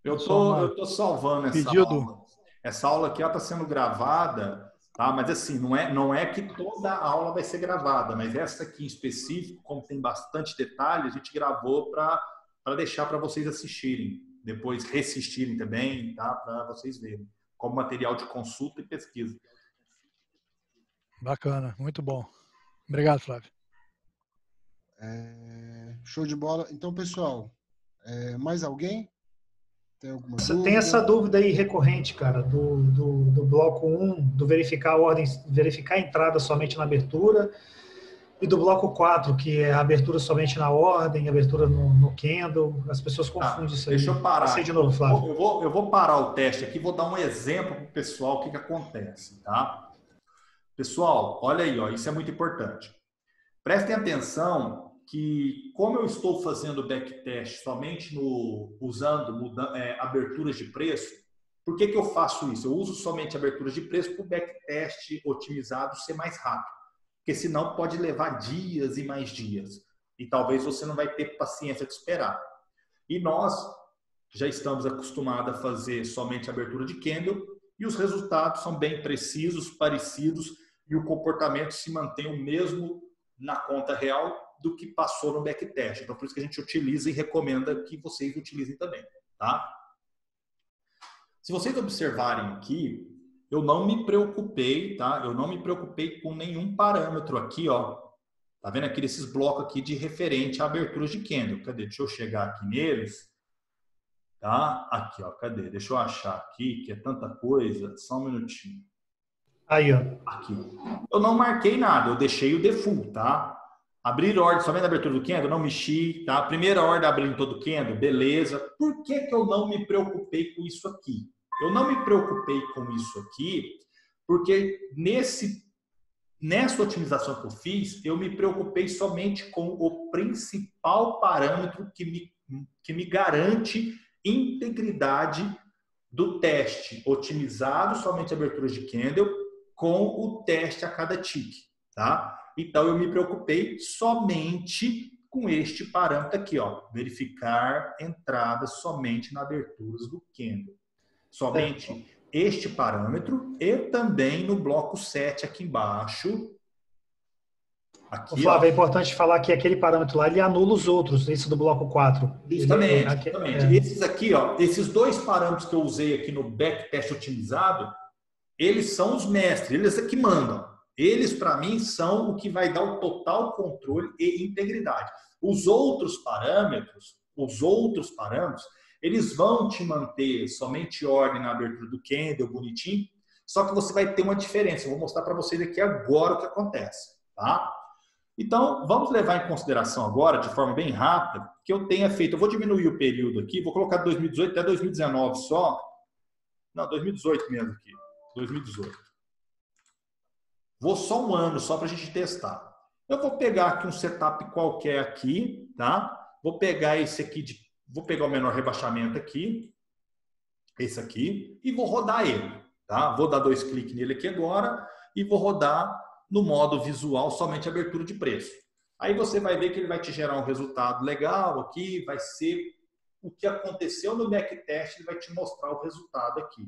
Eu tô salvando essa aula. Essa aula aqui está sendo gravada, tá? Mas assim, não é que toda a aula vai ser gravada, mas essa aqui em específico, como tem bastante detalhe, a gente gravou para deixar para vocês assistirem, depois reassistirem também, tá? Para vocês verem, como material de consulta e pesquisa. Bacana, muito bom. Obrigado, Flávio. Show de bola. Então, pessoal, mais alguém? Tem alguma dúvida? Tem essa dúvida aí recorrente, cara, do bloco 1, do verificar a ordem, verificar a entrada somente na abertura, e do bloco 4, que é a abertura somente na ordem, abertura no candle. As pessoas confundem isso aí. Deixa eu parar. Passei de novo, Flávio. Eu vou parar o teste aqui, vou dar um exemplo para o pessoal o que acontece, tá? Pessoal, olha aí, ó, isso é muito importante. Prestem atenção que, como eu estou fazendo backtest somente usando aberturas de preço, por que eu faço isso? Eu uso somente aberturas de preço para o backtest otimizado ser mais rápido, porque senão pode levar dias e mais dias, e talvez você não vai ter paciência de esperar. E nós já estamos acostumados a fazer somente abertura de candle, e os resultados são bem precisos, parecidos, e o comportamento se mantém o mesmo na conta real do que passou no backtest. Então, por isso que a gente utiliza e recomenda que vocês utilizem também, tá? Se vocês observarem aqui, eu não me preocupei, tá? Eu não me preocupei com nenhum parâmetro aqui, ó. Tá vendo aqui esses blocos aqui de referente a aberturas de candle? Cadê? Deixa eu chegar aqui neles. Tá? Aqui, ó. Cadê? Deixa eu achar aqui, que é tanta coisa. Só um minutinho. Aí, ó. Aqui. Eu não marquei nada, eu deixei o default, tá? Abrir ordem somente na abertura do candle, não mexi, tá? Primeira ordem abrindo todo o candle, beleza. Por que eu não me preocupei com isso aqui? Eu não me preocupei com isso aqui porque nessa otimização que eu fiz, eu me preocupei somente com o principal parâmetro que me garante integridade do teste otimizado somente aberturas de candle com o teste a cada tick, tá? Então, eu me preocupei somente com este parâmetro aqui, ó. Verificar entradas somente na aberturas do candle. Somente este parâmetro e também no bloco 7 aqui embaixo. Aqui, Flávio, é importante falar que aquele parâmetro lá, ele anula os outros, esse do bloco 4. Justamente, justamente. Esses aqui, ó, esses dois parâmetros que eu usei aqui no backtest otimizado, eles são os mestres, eles é que mandam. Eles, para mim, são o que vai dar o total controle e integridade. Os outros parâmetros, eles vão te manter somente ordem na abertura do candle, bonitinho, só que você vai ter uma diferença. Eu vou mostrar para vocês aqui agora o que acontece, tá? Então, vamos levar em consideração agora, de forma bem rápida, que eu tenha feito. Eu vou diminuir o período aqui, vou colocar 2018 até 2019 só. Não, 2018 mesmo aqui. 2018. Vou só um ano, só para a gente testar. Eu vou pegar aqui um setup qualquer aqui, tá? Vou pegar esse aqui, vou pegar o menor rebaixamento aqui, esse aqui, e vou rodar ele, tá? Vou dar 2 cliques nele aqui agora e vou rodar no modo visual somente abertura de preço. Aí você vai ver que ele vai te gerar um resultado legal aqui, vai ser o que aconteceu no backtest, ele vai te mostrar o resultado aqui,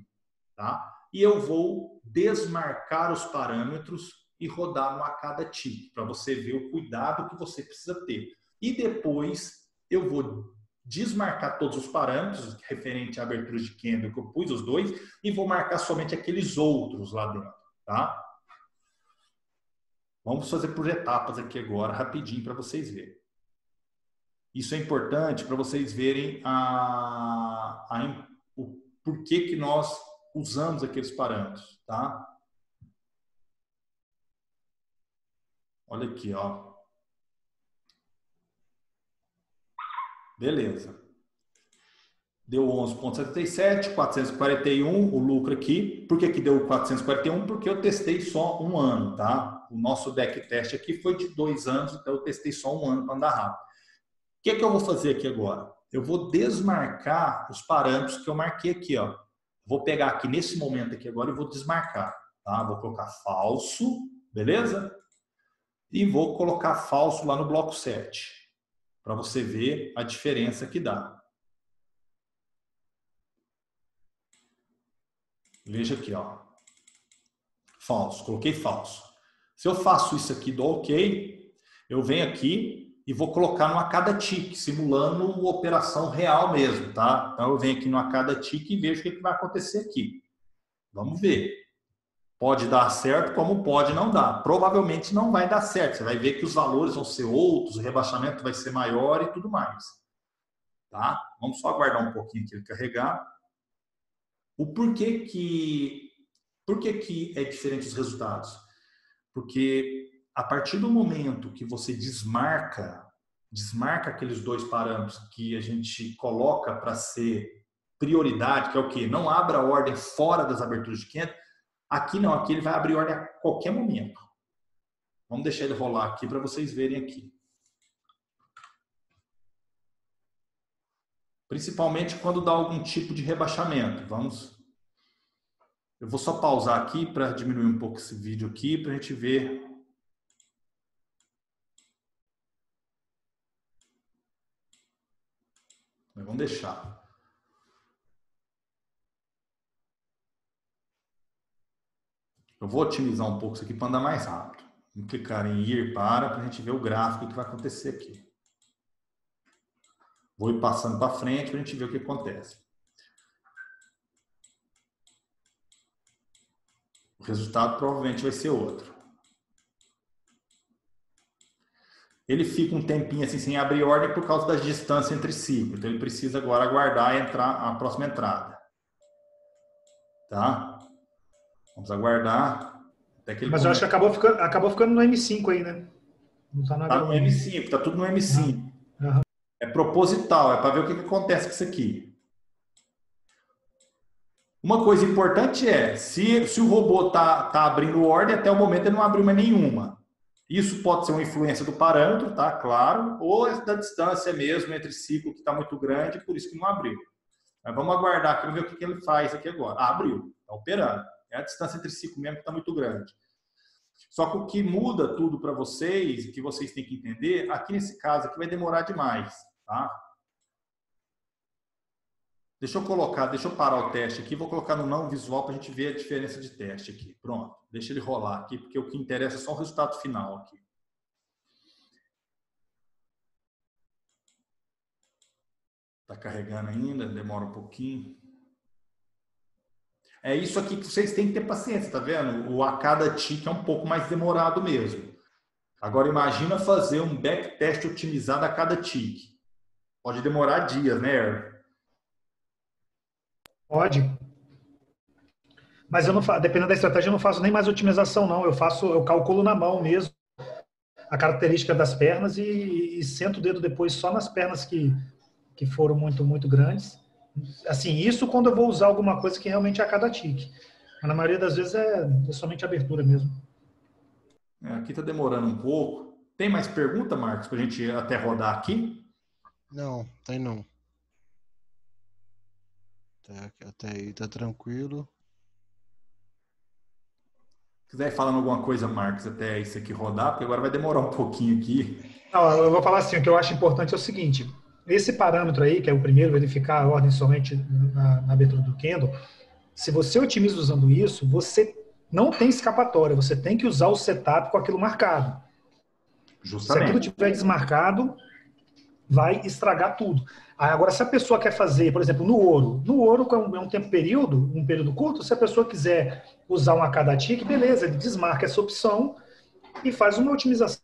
tá? E eu vou desmarcar os parâmetros e rodar no a cada tick, para você ver o cuidado que você precisa ter. E depois eu vou desmarcar todos os parâmetros referente à abertura de candle que eu pus, os dois, e vou marcar somente aqueles outros lá dentro, tá? Vamos fazer por etapas aqui agora, rapidinho, para vocês verem. Isso é importante para vocês verem o porquê que nós usamos aqueles parâmetros, tá? Olha aqui, ó. Beleza. Deu 11,77, 441 o lucro aqui. Por que deu 441? Porque eu testei só um ano, tá? O nosso backtest aqui foi de 2 anos, então eu testei só um ano para andar rápido. O que eu vou fazer aqui agora? Eu vou desmarcar os parâmetros que eu marquei aqui, ó. Vou pegar aqui nesse momento aqui agora e vou desmarcar, tá? Vou colocar falso, beleza? E vou colocar falso lá no bloco 7, para você ver a diferença que dá. Veja aqui, ó. Falso, coloquei falso. Se eu faço isso aqui, dou OK, eu venho aqui e vou colocar no cada tick, simulando uma operação real mesmo, tá? Então eu venho aqui no cada tick e vejo o que vai acontecer aqui. Vamos ver. Pode dar certo, como pode não dar. Provavelmente não vai dar certo. Você vai ver que os valores vão ser outros, o rebaixamento vai ser maior e tudo mais. Tá? Vamos só aguardar um pouquinho aqui ele carregar. Por que que é diferente os resultados? Porque a partir do momento que você desmarca aqueles 2 parâmetros que a gente coloca para ser prioridade, que é o quê? Não abra a ordem fora das aberturas de candle. Aqui não, aqui ele vai abrir ordem a qualquer momento. Vamos deixar ele rolar aqui para vocês verem aqui. Principalmente quando dá algum tipo de rebaixamento. Eu vou só pausar aqui para diminuir um pouco esse vídeo aqui para a gente ver. Mas vamos deixar. Eu vou otimizar um pouco isso aqui para andar mais rápido. Vamos clicar em ir para a gente ver o gráfico que vai acontecer aqui. Vou ir passando para frente para a gente ver o que acontece. O resultado provavelmente vai ser outro. Ele fica um tempinho assim sem abrir ordem por causa da distância entre ciclos. Então ele precisa agora aguardar a próxima entrada. Tá? Vamos aguardar até que ele Mas eu acho que acabou ficando no M5 aí, né? Não tá no M5, tá tudo no M5. Uhum. É proposital, é para ver o que acontece com isso aqui. Uma coisa importante é, se o robô tá abrindo ordem, até o momento ele não abriu mais nenhuma. Isso pode ser uma influência do parâmetro, tá? Claro, ou da distância mesmo entre ciclo que está muito grande, por isso que não abriu. Mas vamos aguardar aqui, vamos ver o que ele faz aqui agora. Abriu, está operando. É a distância entre ciclo mesmo que está muito grande. Só que o que muda tudo para vocês, que vocês têm que entender, aqui nesse caso aqui vai demorar demais, tá? Deixa eu parar o teste aqui, vou colocar no não visual para a gente ver a diferença de teste aqui. Pronto, deixa ele rolar aqui, porque o que interessa é só o resultado final aqui. Está carregando ainda, demora um pouquinho. É isso aqui que vocês têm que ter paciência, tá vendo? O a cada tick é um pouco mais demorado mesmo. Agora imagina fazer um backtest otimizado a cada tick. Pode demorar dias, né? Pode. Mas eu não dependendo da estratégia, eu não faço nem mais otimização, não. Eu calculo na mão mesmo a característica das pernas e sento o dedo depois só nas pernas que foram muito, muito grandes. Assim, isso quando eu vou usar alguma coisa que realmente é a cada tique. Mas na maioria das vezes é somente abertura mesmo. Aqui está demorando um pouco. Tem mais pergunta, Marcos, para a gente até rodar aqui? Não, tem não. Até aí tá tranquilo. Se quiser ir falando alguma coisa, Marcos, até isso aqui rodar, porque agora vai demorar um pouquinho aqui. Não, eu vou falar assim, o que eu acho importante é o seguinte, esse parâmetro aí, que é o primeiro, verificar a ordem somente na abertura do candle, se você otimiza usando isso, você não tem escapatória, você tem que usar o setup com aquilo marcado. Justamente. Se aquilo tiver desmarcado, vai estragar tudo. Agora, se a pessoa quer fazer, por exemplo, no ouro é um um período curto, se a pessoa quiser usar um a cada tick, beleza, ele desmarca essa opção e faz uma otimização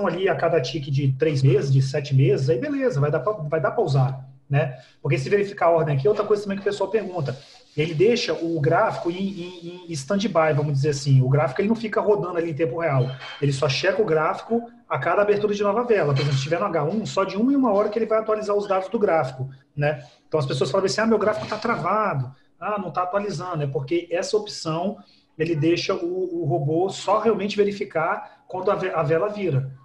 ali a cada tique de 3 meses, de 7 meses, aí beleza, vai dar para usar, né? Porque se verificar a ordem aqui, outra coisa também que o pessoal pergunta, ele deixa o gráfico em stand-by, vamos dizer assim. O gráfico ele não fica rodando ali em tempo real. Ele só checa o gráfico a cada abertura de nova vela. Por exemplo, se estiver no H1, só de 1 em 1 hora que ele vai atualizar os dados do gráfico, né? Então as pessoas falam assim, meu gráfico está travado, não está atualizando. É porque essa opção ele deixa o robô só realmente verificar quando a vela vira.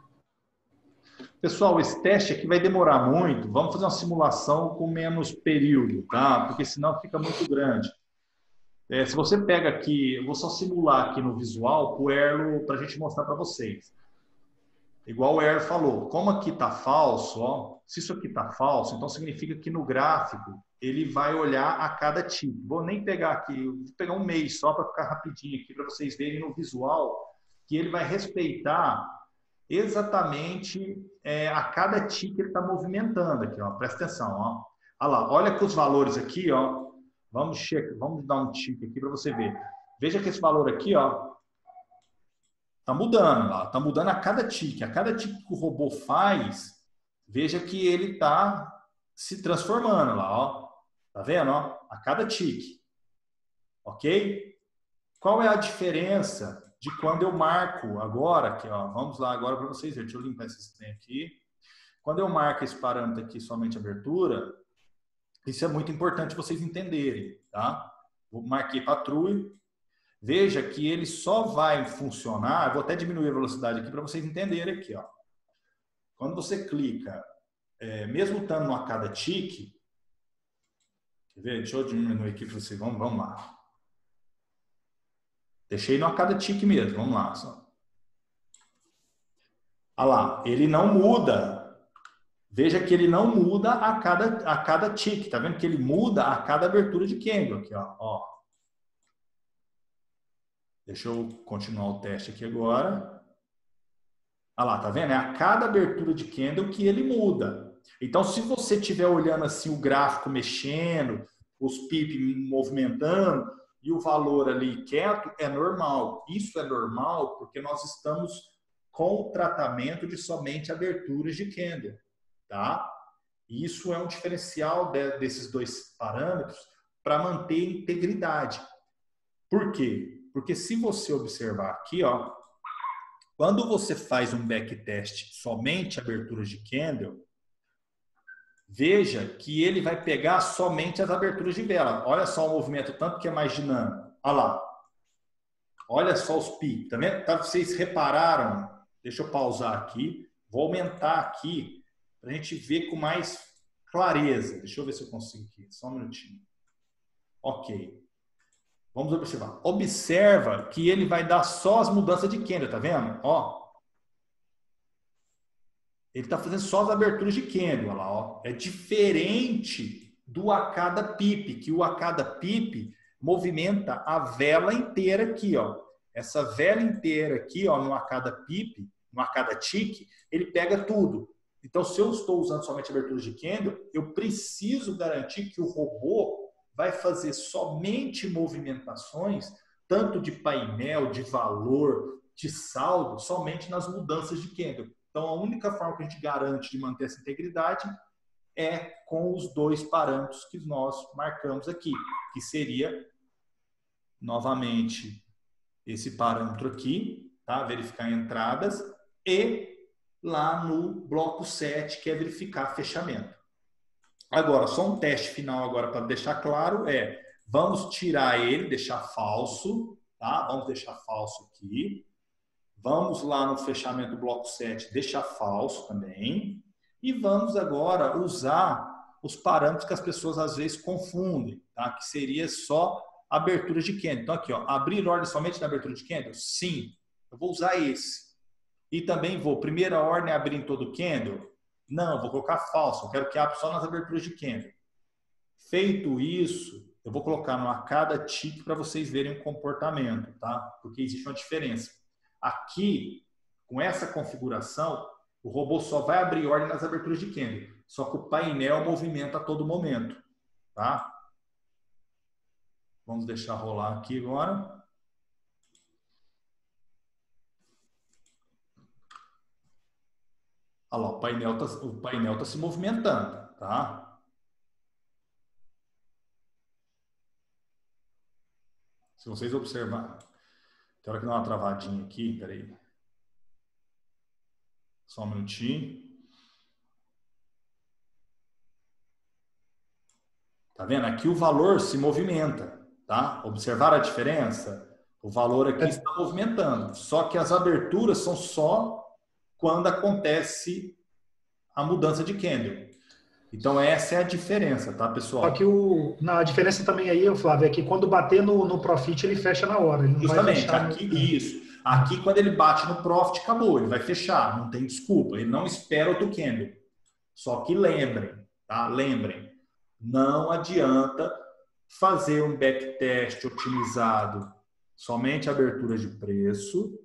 Pessoal, esse teste aqui vai demorar muito. Vamos fazer uma simulação com menos período, tá? Porque senão fica muito grande. Se você pega aqui, eu vou só simular aqui no visual para o Erlo, para a gente mostrar para vocês. Igual o Erlo falou, como aqui está falso, ó, se isso aqui está falso, então significa que no gráfico ele vai olhar a cada tipo. Vou nem pegar aqui, vou pegar um mês só para ficar rapidinho aqui, para vocês verem no visual que ele vai respeitar exatamente a cada tique que ele está movimentando aqui, ó. Presta atenção, ó. Olha lá, olha que os valores aqui, ó. Vamos dar um tique aqui para você ver. Veja que esse valor aqui, ó, tá mudando lá, tá mudando a cada tique. A cada tique que o robô faz, veja que ele tá se transformando lá, ó. Tá vendo, ó? A cada tique. OK? Qual é a diferença de quando eu marco agora, aqui, ó, vamos lá agora para vocês verem. Deixa eu limpar esse trem aqui. Quando eu marco esse parâmetro aqui, somente abertura, isso é muito importante vocês entenderem, tá? Marquei patrulha. Veja que ele só vai funcionar, vou até diminuir a velocidade aqui para vocês entenderem aqui, ó. Quando você clica, mesmo estando a cada tique, quer ver? Deixa eu diminuir aqui para vocês, vamos lá. Deixei no a cada tique mesmo, vamos lá. Só. Olha lá, ele não muda. Veja que ele não muda a cada tique. Tá vendo que ele muda a cada abertura de candle aqui, ó. Deixa eu continuar o teste aqui agora. Olha lá, tá vendo? É a cada abertura de candle que ele muda. Então, se você estiver olhando assim o gráfico mexendo, os PIP movimentando, e o valor ali quieto, é normal. Isso é normal porque nós estamos com o tratamento de somente aberturas de candle, tá? E isso é um diferencial desses dois parâmetros para manter integridade. Por quê? Porque se você observar aqui, ó, quando você faz um backtest somente aberturas de candle, veja que ele vai pegar somente as aberturas de vela. Olha só o movimento, tanto que é mais dinâmico. Olha lá. Olha só os picos. Tá vendo? Tá, vocês repararam? Deixa eu pausar aqui. Vou aumentar aqui para a gente ver com mais clareza. Deixa eu ver se eu consigo aqui. Só um minutinho. Ok. Vamos observar. Observa que ele vai dar só as mudanças de candle. Tá vendo? Ó. Ele está fazendo só as aberturas de candle, olha lá, ó. É diferente do a cada pip, que o a cada pip movimenta a vela inteira aqui, ó. Essa vela inteira aqui, ó, no a cada pip, no a cada tique, ele pega tudo. Então, se eu estou usando somente aberturas de candle, eu preciso garantir que o robô vai fazer somente movimentações, tanto de painel, de valor, de saldo, somente nas mudanças de candle. Então, a única forma que a gente garante de manter essa integridade é com os dois parâmetros que nós marcamos aqui, que seria, novamente, esse parâmetro aqui, tá? Verificar entradas, e lá no bloco 7, que é verificar fechamento. Agora, só um teste final agora para deixar claro vamos tirar ele, deixar falso, tá? Vamos deixar falso aqui. Vamos lá no fechamento do bloco 7, deixar falso também. E vamos agora usar os parâmetros que as pessoas às vezes confundem, tá? Que seria só abertura de candle. Então aqui, ó, abrir ordem somente na abertura de candle? Sim, eu vou usar esse. E também primeira ordem abrir em todo candle? Não, vou colocar falso, eu quero que abra só nas aberturas de candle. Feito isso, eu vou colocar no a cada tique para vocês verem o comportamento, tá? Porque existe uma diferença. Aqui, com essa configuração, o robô só vai abrir ordem nas aberturas de candle. Só que o painel movimenta a todo momento, tá? Vamos deixar rolar aqui agora. Olha lá, o painel tá se movimentando, tá? Se vocês observarem, tem hora que dá uma travadinha aqui, peraí. Só um minutinho. Tá vendo? Aqui o valor se movimenta, tá? Observar a diferença? O valor aqui está movimentando. Só que as aberturas são só quando acontece a mudança de candle. Então, essa é a diferença, tá, pessoal? Só que a diferença também aí, Flávio, é que quando bater no profit, ele fecha na hora. Ele não Justamente, vai aqui, isso. Aqui, quando ele bate no profit, acabou, ele vai fechar, não tem desculpa, ele não espera outro candle. Só que lembrem, tá? Lembrem, não adianta fazer um backtest otimizado somente abertura de preço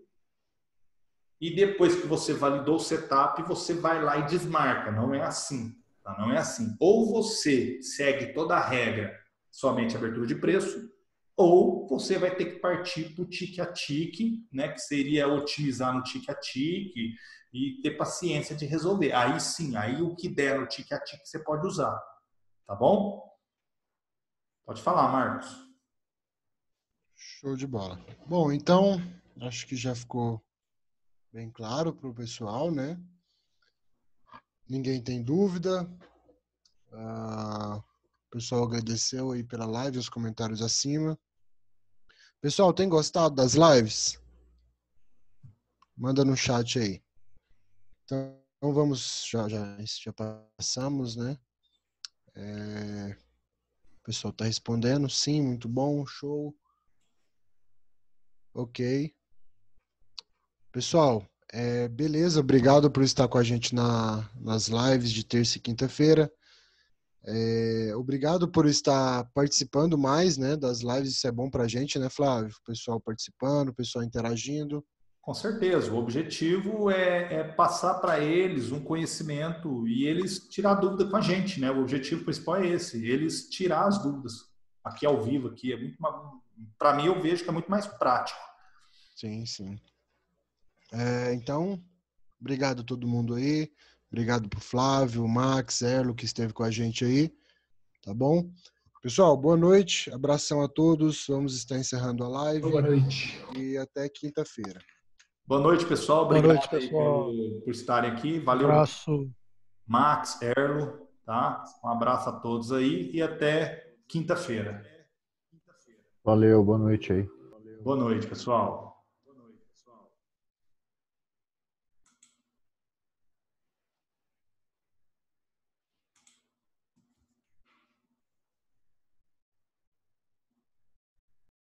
e depois que você validou o setup, você vai lá e desmarca. Não é assim, tá? Não é assim. Ou você segue toda a regra somente abertura de preço, ou você vai ter que partir para o tique a tique, né, que seria otimizar no tique a tique e ter paciência de resolver. Aí sim, aí o que der no tique a tique você pode usar. Tá bom? Pode falar, Marcos. Show de bola. Bom, então, acho que já ficou bem claro para o pessoal, né? Ninguém tem dúvida. O pessoal agradeceu aí pela live, os comentários acima. Pessoal, tem gostado das lives? Manda no chat aí. Então vamos, já passamos, né? O pessoal está respondendo, sim, muito bom, show. Ok. Pessoal, beleza, obrigado por estar com a gente nas lives de terça e quinta-feira. Obrigado por estar participando mais, né, das lives, isso é bom pra gente, né, Flávio? O pessoal participando, o pessoal interagindo. Com certeza, o objetivo é passar para eles um conhecimento e eles tirar dúvida com a gente, né? O objetivo principal é esse, eles tirar as dúvidas aqui ao vivo, aqui é muito, para mim eu vejo que é muito mais prático. Sim, sim. Então, obrigado a todo mundo aí, obrigado pro Flávio, Max, Erlo, que esteve com a gente aí, tá bom? Pessoal, boa noite, abração a todos, vamos estar encerrando a live. Boa noite. E até quinta-feira. Boa noite, pessoal. Obrigado Boa noite, pessoal. por estarem aqui. Valeu, Abraço. Max, Erlo, tá? Um abraço a todos aí e até quinta-feira. Valeu, boa noite aí. Boa noite, pessoal.